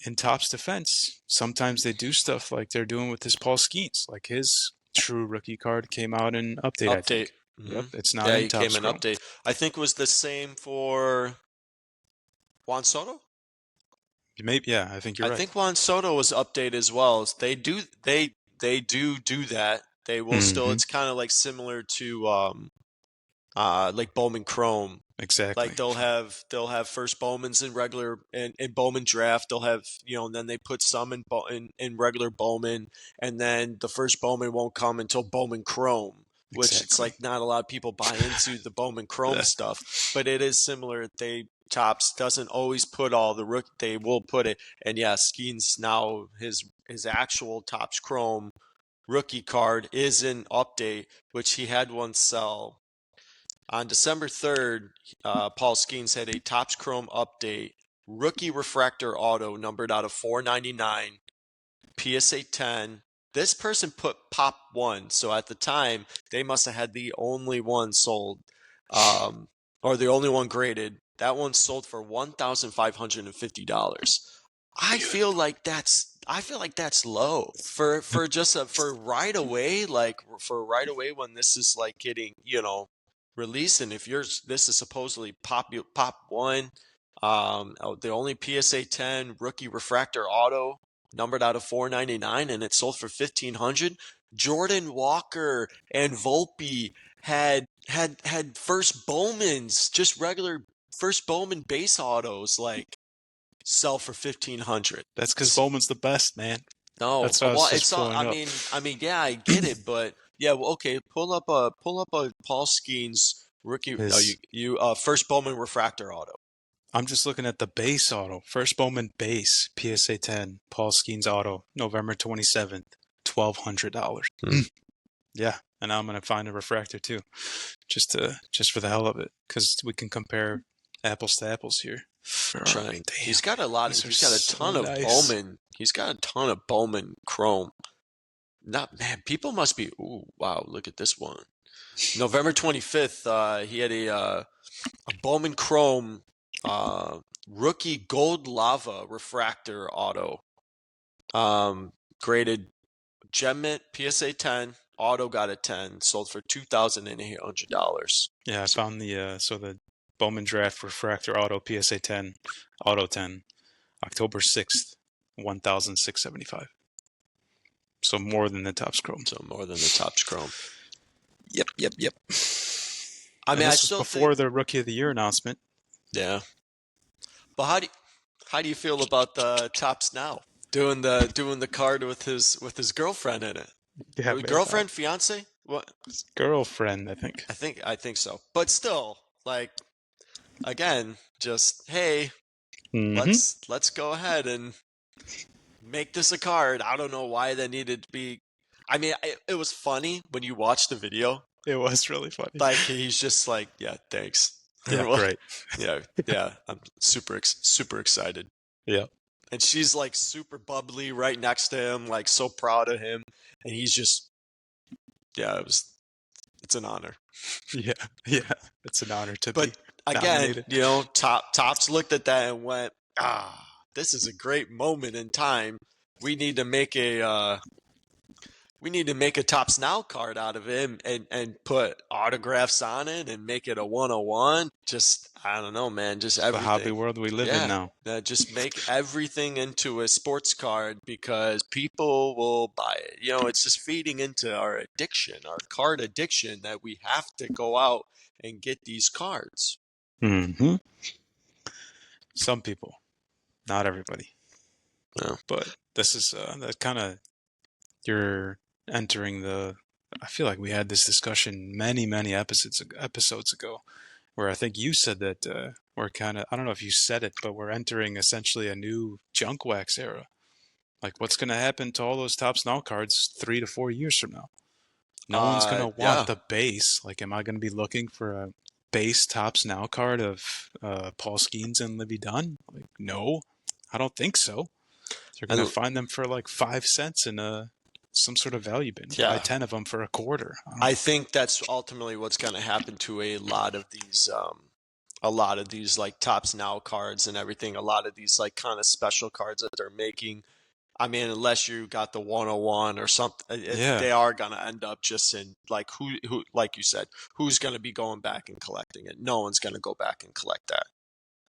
in Top's defense, sometimes they do stuff like they're doing with this Paul Skeens. Like his true rookie card came out in update, I Update. think. Hmm. Yep, it's not Yeah, in he Top came in Scrum. update. I think it was the same for Juan Soto. Maybe, yeah, I think you're I right. think Juan Soto was updated as well. They do that. They will still. Mm-hmm. It's kind of like similar to like Bowman Chrome. Like Exactly. they'll have first Bowmans in regular in Bowman Draft. They'll have, and then they put some in regular Bowman, and then the first Bowman won't come until Bowman Chrome, which it's Exactly. like not a lot of people buy into the Bowman Chrome Yeah. stuff, but it is similar. Topps doesn't always put all the rook. They will put it, and yeah, Skeens now his actual Topps Chrome rookie card is in update, which he had one sell on December 3rd. Paul Skeens had a Topps Chrome update rookie refractor auto numbered out of 499 PSA 10. This person put Pop 1, so at the time they must have had the only one sold, or the only one graded. That one sold for $1,550. I feel like that's low for just for right away, like for right away when this is like getting, released. And if this is supposedly pop one, the only PSA 10 rookie refractor auto numbered out of 499, and it sold for 1,500. Jordan Walker and Volpe had first Bowmans, just regular first Bowman base autos, like sell for 1,500. That's because Bowman's the best, man. No, That's what I was well, just it's all. pulling up. Yeah, I get it, but yeah, well, okay. Pull up a Paul Skeens rookie. No, His, first Bowman refractor auto. I'm just looking at the base auto. First Bowman base, PSA 10, Paul Skeens auto, November 27th, $1,200. Hmm. Yeah, and now I'm gonna find a refractor too, just for the hell of it, because we can compare apples to apples here. Trying. Damn, these are He's got a so ton of nice. Bowman. He's got a ton of Bowman Chrome. Not man. People must be. Ooh, wow! Look at this one. November 25th. He had a Bowman Chrome rookie gold lava refractor auto. Graded Gem Mint PSA 10. Auto got a 10. Sold for $2,800. Yeah, I found the Bowman Draft Refractor Auto PSA 10, Auto 10, October 6th, 1,675. So more than the Topps Chrome. So more than the Topps Chrome. Yep. I And mean, I this was still before think, the Rookie of the Year announcement. yeah. But how do you feel about the Topps now doing the card with his girlfriend in it? Yeah, man. Girlfriend, fiance? What? Girlfriend, I think. I think so. But still, like, again, just hey, Mm-hmm. let's go ahead and make this a card. I don't know why that needed to be. I mean, it was funny when you watch the video. It was really funny. Like he's just like, yeah, thanks. Yeah, right. Yeah. I'm super excited. Yeah. And she's like super bubbly right next to him, like so proud of him. And he's just, yeah, it's an honor. Yeah. It's an honor to But be again, nominated. Topps looked at that and went, this is a great moment in time. We need to make a Topps Now card out of him and put autographs on it and make it a 101. Just, I don't know, man. Just It's the everything. hobby world we live in now. Just make everything into a sports card because people will buy it. It's just feeding into our addiction, our card addiction, that we have to go out and get these cards. Mm-hmm. Some people, not everybody. No. But this is that kind of, you're entering I feel like we had this discussion many episodes ago, where I think you said that we're kind of, I don't know if you said it, but we're entering essentially a new junk wax era. Like, what's going to happen to all those Topps Now cards 3 to 4 years from now? No one's going to want the base. Like, am I going to be looking for a base Topps Now card of Paul Skeens and Livy Dunn? Like, no, I don't think so. They're going to find them for like 5 cents in some sort of value bin. Yeah. Buy 10 of them for a quarter. I think that's ultimately what's going to happen to a lot of these like Topps Now cards and everything. A lot of these like kind of special cards that they're making. I mean, unless you got the 101 or something, they are going to end up just in like who, like you said, who's going to be going back and collecting it? No one's going to go back and collect that.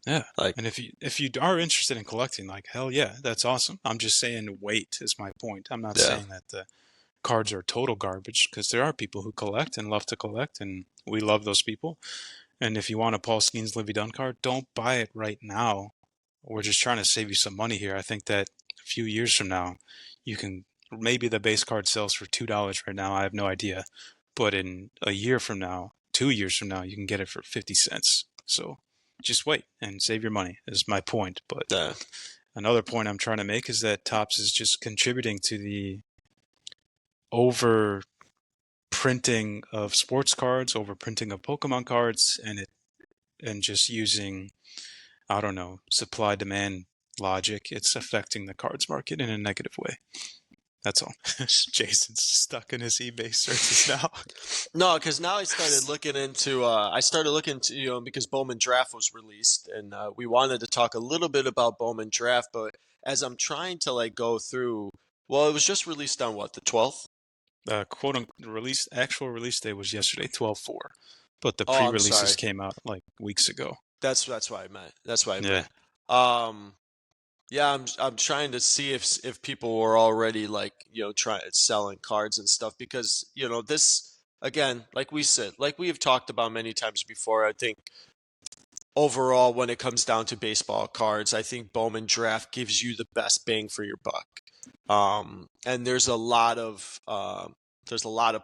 Yeah. And if you are interested in collecting, like, hell yeah, that's awesome. I'm just saying wait is my point. I'm not saying that the cards are total garbage, because there are people who collect and love to collect, and we love those people. And if you want a Paul Skeens Livy Dunn card, don't buy it right now. We're just trying to save you some money here. I think that a few years from now, you can, maybe the base card sells for $2 right now. I have no idea. But in a year from now, 2 years from now, you can get it for 50 cents. So just wait and save your money is my point. But another point I'm trying to make is that Topps is just contributing to the over printing of sports cards, over printing of Pokemon cards, and just using, I don't know, supply demand logic. It's affecting the cards market in a negative way. That's all. Jason's stuck in his eBay searches now. No, because now I started looking into because Bowman Draft was released, and we wanted to talk a little bit about Bowman Draft, but as I'm trying to like go through, well, it was just released on what, the 12th? Quote unquote actual release day was yesterday, 12/4, but the pre-releases came out like weeks ago. That's what I meant. That's what I meant. I'm trying to see if people were already like selling cards and stuff, because this, again, like we said, like we have talked about many times before. I think overall, when it comes down to baseball cards, I think Bowman Draft gives you the best bang for your buck. And there's a lot of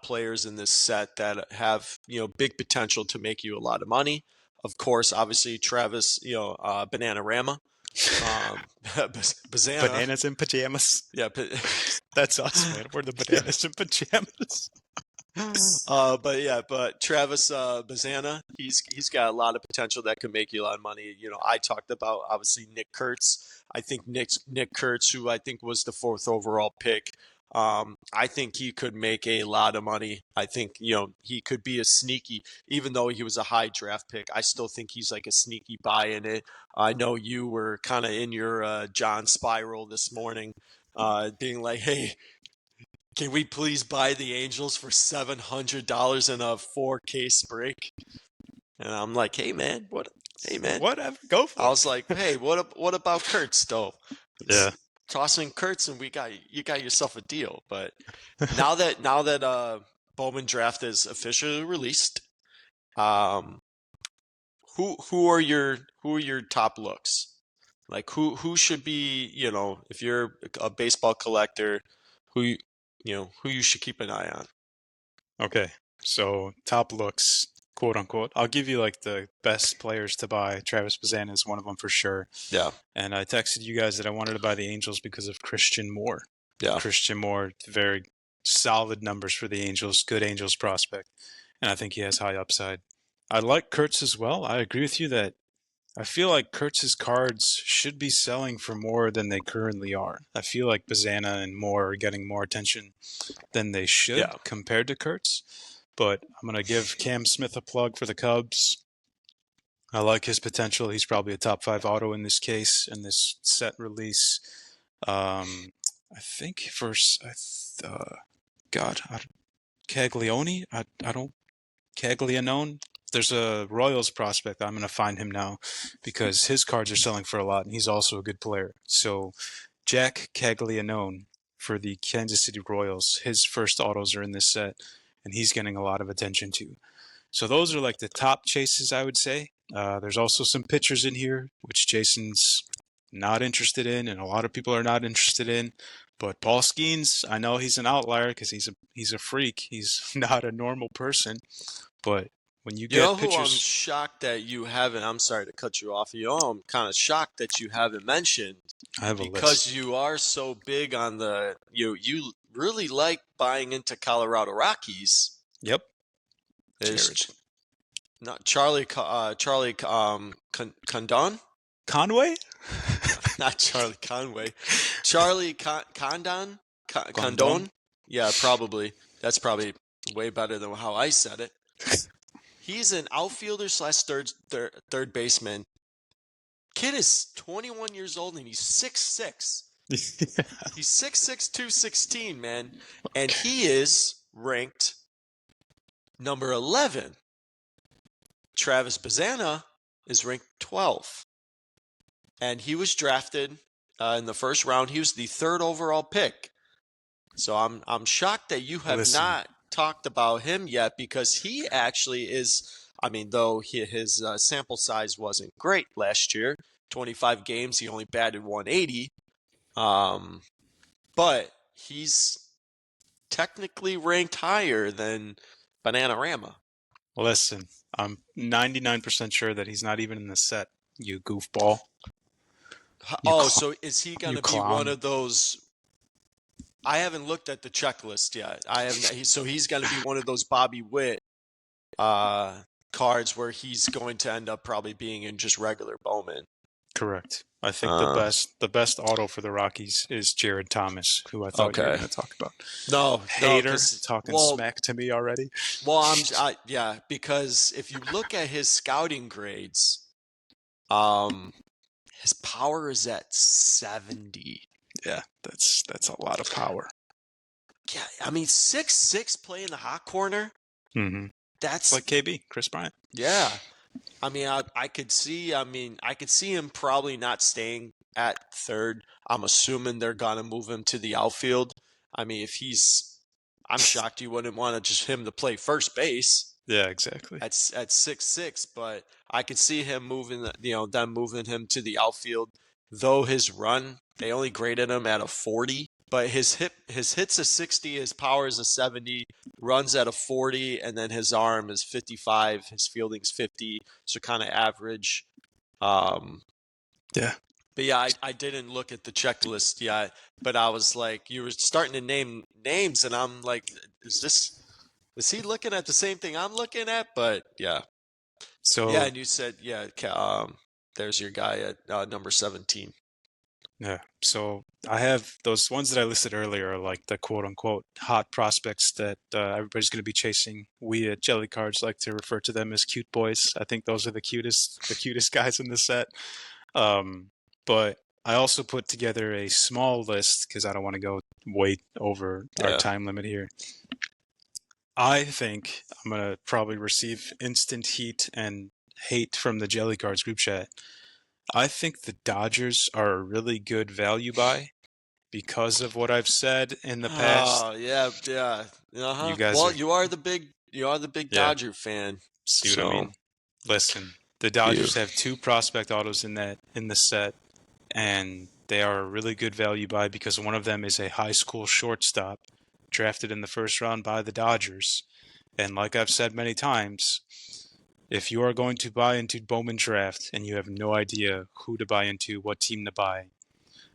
players in this set that have big potential to make you a lot of money. Of course, obviously Travis, Bananarama, Bazana. Bananas in pajamas. Yeah, that's us, man. We're the bananas in pajamas. But Travis Bazana, he's got a lot of potential that could make you a lot of money. I talked about obviously Nick Kurtz. I think Nick Kurtz, who I think was the 4th overall pick, I think he could make a lot of money. I think, he could be a sneaky, even though he was a high draft pick, I still think he's like a sneaky buy in it. I know you were kind of in your John spiral this morning, being like, hey, can we please buy the Angels for $700 in a 4 case break? And I'm like, hey man, what? Hey man, Whatever, go I for was like, it. hey, what about Kurtz though? Yeah. Tossing Kurtz and you got yourself a deal. But now that Bowman Draft is officially released, um, who are your top looks? Like who should be, if you're a baseball collector, who who you should keep an eye on? Okay. So top looks, quote unquote. I'll give you like the best players to buy. Travis Bazzana is one of them for sure. Yeah, And I texted you guys that I wanted to buy the Angels because of Christian Moore. yeah, Christian Moore, very solid numbers for the Angels, good Angels prospect. And I think he has high upside. I like Kurtz as well. I agree with you that I feel like Kurtz's cards should be selling for more than they currently are. I feel like Bazzana and Moore are getting more attention than they should yeah. compared to Kurtz. But I'm going to give Cam Smith a plug for the Cubs. I like his potential. He's probably a top 5 auto in this case, in this set release. I think first, Caglione. I don't Caglianone. There's a Royals prospect. I'm going to find him now because his cards are selling for a lot, and he's also a good player. So Jack Caglianone for the Kansas City Royals. His first autos are in this set, and he's getting a lot of attention too. So those are like the top chases, I would say. There's also some pitchers in here, which Jason's not interested in, and a lot of people are not interested in. But Paul Skeens, I know he's an outlier because he's a freak. He's not a normal person. But when you You know get who I'm pitchers, shocked that you haven't, I'm sorry to cut you off. I'm kind of shocked that you haven't mentioned I have a because list. you are so big on you really like buying into Colorado Rockies. Yep, Is Jared not Charlie Condon? Conway, Not Charlie Conway. Charlie Condon? Condon. Condon? Yeah, probably. That's probably way better than how I said it. He's an outfielder slash third baseman. Kid is 21 years old and he's 6'6". He's 6'6", 216, man. And he is ranked number 11. Travis Bazzana is ranked 12. And he was drafted in the first round. He was the 3rd overall pick. So I'm shocked that you have not talked about him yet because he actually is. I mean, though his sample size wasn't great last year, 25 games, he only batted 180. But he's technically ranked higher than Bananarama. Listen, I'm 99% sure that he's not even in the set. You goofball. So is he going You to be one clown. of those? I haven't looked at the checklist yet. I haven't. So he's going to be one of those Bobby Witt cards where he's going to end up probably being in just regular Bowman. Correct. I think the best auto for the Rockies is Jared Thomas, who I thought you were going to talk about. No, Hater talking smack to me already. Well, because if you look at his scouting grades, his power is at 70. Yeah, that's a lot of power. Yeah, I mean 6'6" playing the hot corner. Mm-hmm. That's like KB, Chris Bryant. Yeah. I mean, I could see him probably not staying at 3rd. I'm assuming they're gonna move him to the outfield. I mean, I'm shocked you wouldn't want to just him to play first base. Yeah, exactly. At 6'6", but I could see him moving him to the outfield. Though his run, they only graded him at a 40, but his hits a 60, his power is a 70, runs at a 40, and then his arm is 55, his fielding's 50, so kind of average. Yeah. But yeah, I didn't look at the checklist yet, but I was like, you were starting to name names, and I'm like, is he looking at the same thing I'm looking at? But yeah. So yeah, and you said there's your guy at number 17. Yeah. So I have those ones that I listed earlier, are like the quote unquote hot prospects that everybody's going to be chasing. We at Jelly Cards like to refer to them as cute boys. I think those are the cutest guys in the set. Um, but I also put together a small list because I don't want to go way over our Yeah. time limit here. I think I'm going to probably receive instant heat and hate from the Jelly Cards group chat. I think the Dodgers are a really good value buy because of what I've said in the past. Oh, yeah, yeah. You Uh-huh. guys Well, are, you are the big yeah, Dodger fan. see what I So, mean? Listen, the you. Dodgers have two prospect autos in the set, and they are a really good value buy because one of them is a high school shortstop drafted in the first round by the Dodgers. And like I've said many times, if you are going to buy into Bowman Draft and you have no idea who to buy into, what team to buy,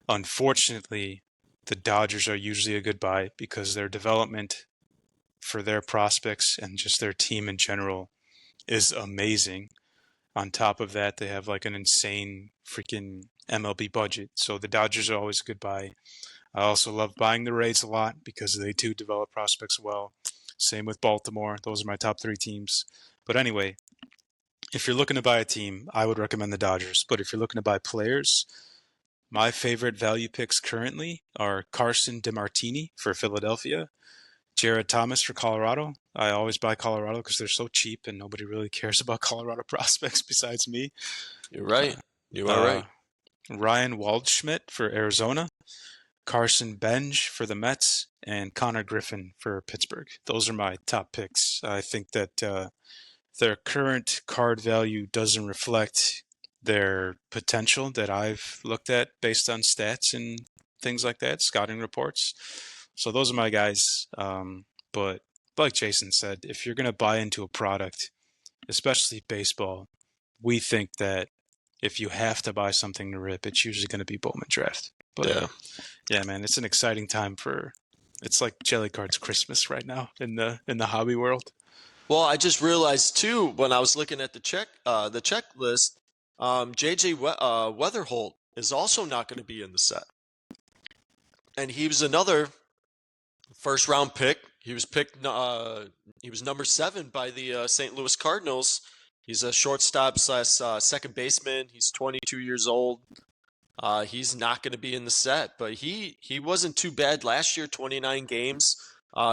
unfortunately, the Dodgers are usually a good buy because their development for their prospects and just their team in general is amazing. On top of that, they have like an insane freaking MLB budget. So the Dodgers are always a good buy. I also love buying the Rays a lot because they too develop prospects well. Same with Baltimore. Those are my top three teams. But anyway, if you're looking to buy a team, I would recommend the Dodgers. But if you're looking to buy players, my favorite value picks currently are Carson DeMartini for Philadelphia, Jared Thomas for Colorado. I always buy Colorado because they're so cheap and nobody really cares about Colorado prospects besides me. You're right. Uh, You are uh, right. Ryan Waldschmidt for Arizona, Carson Benj for the Mets, and Connor Griffin for Pittsburgh. Those are my top picks. I think that their current card value doesn't reflect their potential that I've looked at based on stats and things like that, scouting reports. So those are my guys. But like Jason said, if you're going to buy into a product, especially baseball, we think that if you have to buy something to rip, it's usually going to be Bowman Draft. But Yeah. yeah, man, it's an exciting time for. It's like Jelly Cards Christmas right now in the hobby world. Well, I just realized too when I was looking at the checklist, JJ Weatherholt is also not going to be in the set, and he was another first round pick. He was picked. He was number 7 by the St. Louis Cardinals. He's a shortstop slash second baseman. He's 22 years old. He's not going to be in the set, but he wasn't too bad last year. 29 games.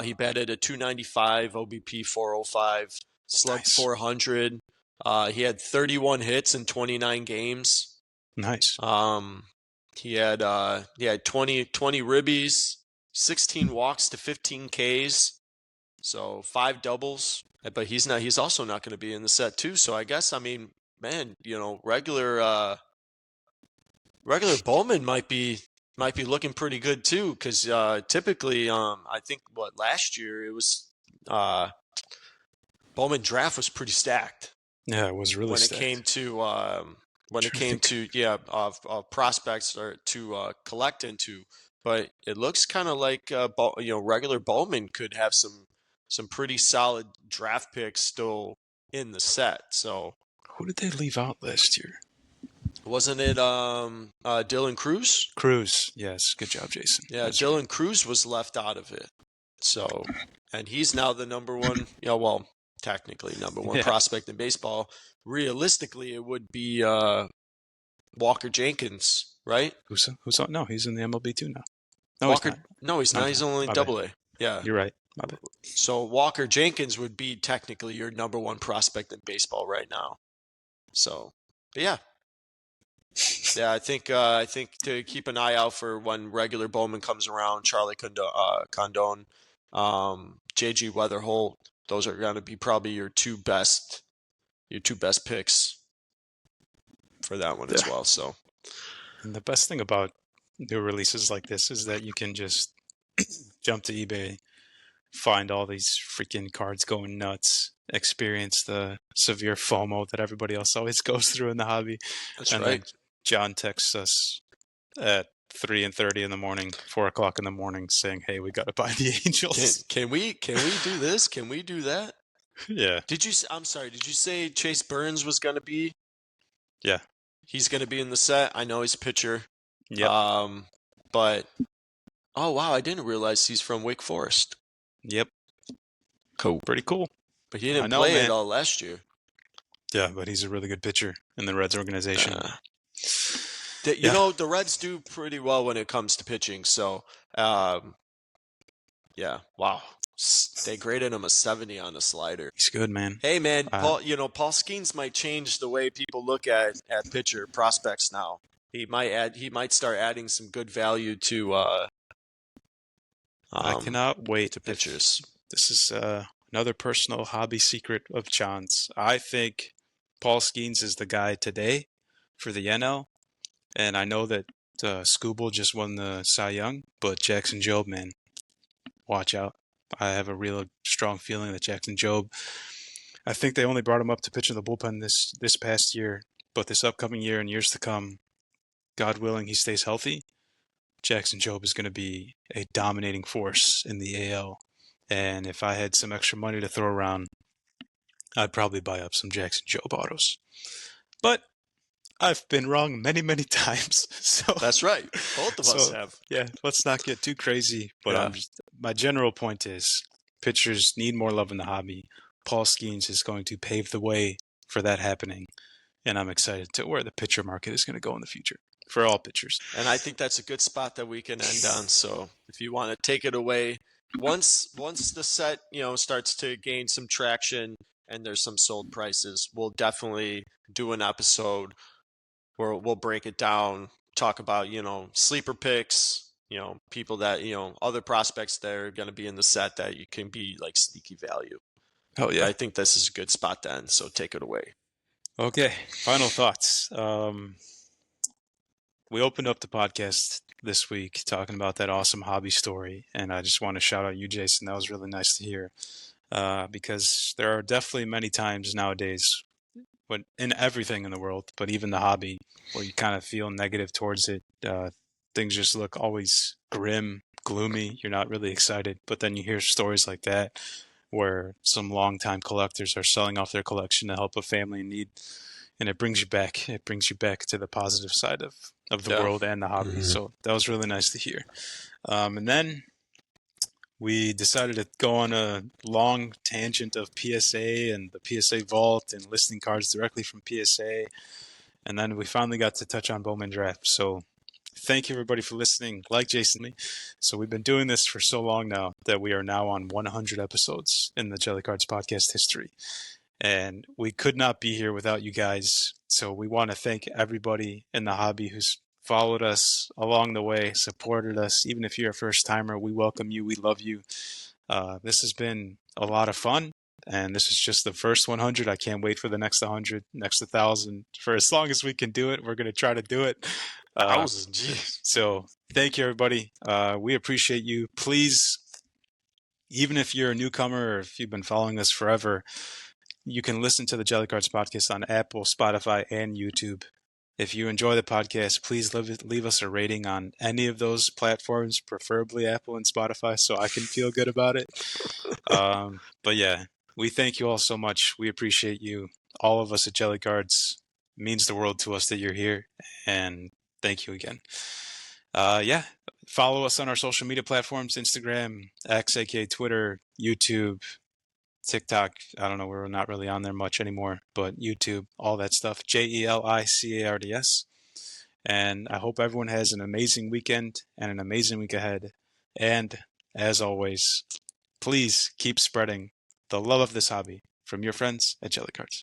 He batted a 295, OBP 405, slugged Nice, 400. He had 31 hits in 29 games. nice. Um, he had 20 ribbies, 16 walks to 15 Ks, so 5 doubles. But he's also not going to be in the set too. So I guess, I mean, man, regular Bowman might be looking pretty good too, because typically, I think last year it was uh, Bowman Draft was pretty stacked Yeah, it was really when it stacked. came to when it Trying to came think. to of prospects or to collect into. But it looks kind of like regular Bowman could have some pretty solid draft picks still in the set. So Who did they leave out last year? wasn't it Dylan Cruz? Cruz. Yes, good job, Jason. Yeah, That's right. Dylan Cruz was left out of it. So, and he's now the number one, well, technically number one Yeah. prospect in baseball. Realistically, it would be Walker Jenkins, right? Who's on? No, he's in the MLB too now. No, he's Walker, not. no, he's My not. He's bad. only My bad. double A. Yeah. You're right. My bad. So Walker Jenkins would be technically your number one prospect in baseball right now. So, but yeah. Yeah, I think to keep an eye out for when regular Bowman comes around, Charlie Condon, JG Weatherholt. Those are going to be probably your two best picks for that one as Yeah. well. So And the best thing about new releases like this is that you can just jump to eBay, find all these freaking cards going nuts, experience the severe FOMO that everybody else always goes through in the hobby, that's and right. then John texts us at 3:30 in the morning, 4 o'clock in the morning, saying, "Hey, we got to buy the Can Angels." can we can we do this? Can we do that? Yeah, I'm sorry. Did you say Chase Burns was going to be? yeah, He's going to be in the set. I know he's a pitcher. Yep. But oh wow, I didn't realize he's from Wake Forest. Yep. Cool. Pretty cool. But he I didn't know, play it man. all last year. Yeah, but he's a really good pitcher in the Reds organization. Uh, Yeah. the Reds do pretty well when it comes to pitching. So, yeah, wow. They graded him a 70 on the slider. He's good, man. Hey, man, Paul Skeens might change the way people look at pitcher prospects now. He might start adding some good value to I cannot wait to pitchers. This is another personal hobby secret of John's. I think Paul Skeens is the guy today for the NL, and I know that Skubal just won the Cy Young, but Jackson Jobe, man, watch out. I have a real strong feeling that Jackson Jobe, I think they only brought him up to pitch in the bullpen this past year, but this upcoming year and years to come, God willing, he stays healthy. Jackson Jobe is going to be a dominating force in the AL. And if I had some extra money to throw around, I'd probably buy up some Jackson Jobe autos. But I've been wrong many, many times. So that's right. Both of us have. Yeah, let's not get too crazy. But my general point is pitchers need more love in the hobby. Paul Skeens is going to pave the way for that happening. And I'm excited to where the pitcher market is going to go in the future for all pitchers. And I think that's a good spot that we can end on. So if you want to take it away, once the set, starts to gain some traction and there's some sold prices, we'll definitely do an episode where we'll break it down, talk about, sleeper picks, people that, other prospects that are going to be in the set that you can be like sneaky value. Oh, yeah. But I think this is a good spot to end, so take it away. Okay, final thoughts. We opened up the podcast this week talking about that awesome hobby story, and I just want to shout out you, Jason. That was really nice to hear, because there are definitely many times nowadays, when in everything in the world, but even the hobby, where you kind of feel negative towards it. Things just look always grim, gloomy. You're not really excited, but then you hear stories like that, where some longtime collectors are selling off their collection to help a family in need, and it brings you back. It brings you back to the positive side of the world and the hobby. Mm-hmm. So that was really nice to hear. And then we decided to go on a long tangent of PSA and the PSA vault and listing cards directly from PSA. And then we finally got to touch on Bowman Draft. So thank you, everybody, for listening. Like Jason, so we've been doing this for so long now that we are now on 100 episodes in the Jelly Cards podcast history. And we could not be here without you guys. So we want to thank everybody in the hobby who's followed us along the way, supported us. Even if you're a first timer, we welcome you. We love you. This has been a lot of fun. And this is just the first 100. I can't wait for the next 100, next 1,000. For as long as we can do it, we're going to try to do it. So thank you, everybody. We appreciate you. Please, even if you're a newcomer or if you've been following us forever, you can listen to the Jelly Cards podcast on Apple, Spotify, and YouTube. If you enjoy the podcast, please leave us a rating on any of those platforms, preferably Apple and Spotify, so I can feel good about it. But yeah, we thank you all so much. We appreciate you. All of us at Jelly Cards. It means the world to us that you're here, and thank you again. Follow us on our social media platforms, Instagram, X, aka Twitter, YouTube, TikTok. I don't know, we're not really on there much anymore, but YouTube, all that stuff. JELICARDS. And I hope everyone has an amazing weekend and an amazing week ahead. And as always, please keep spreading the love of this hobby from your friends at Jelly Cards.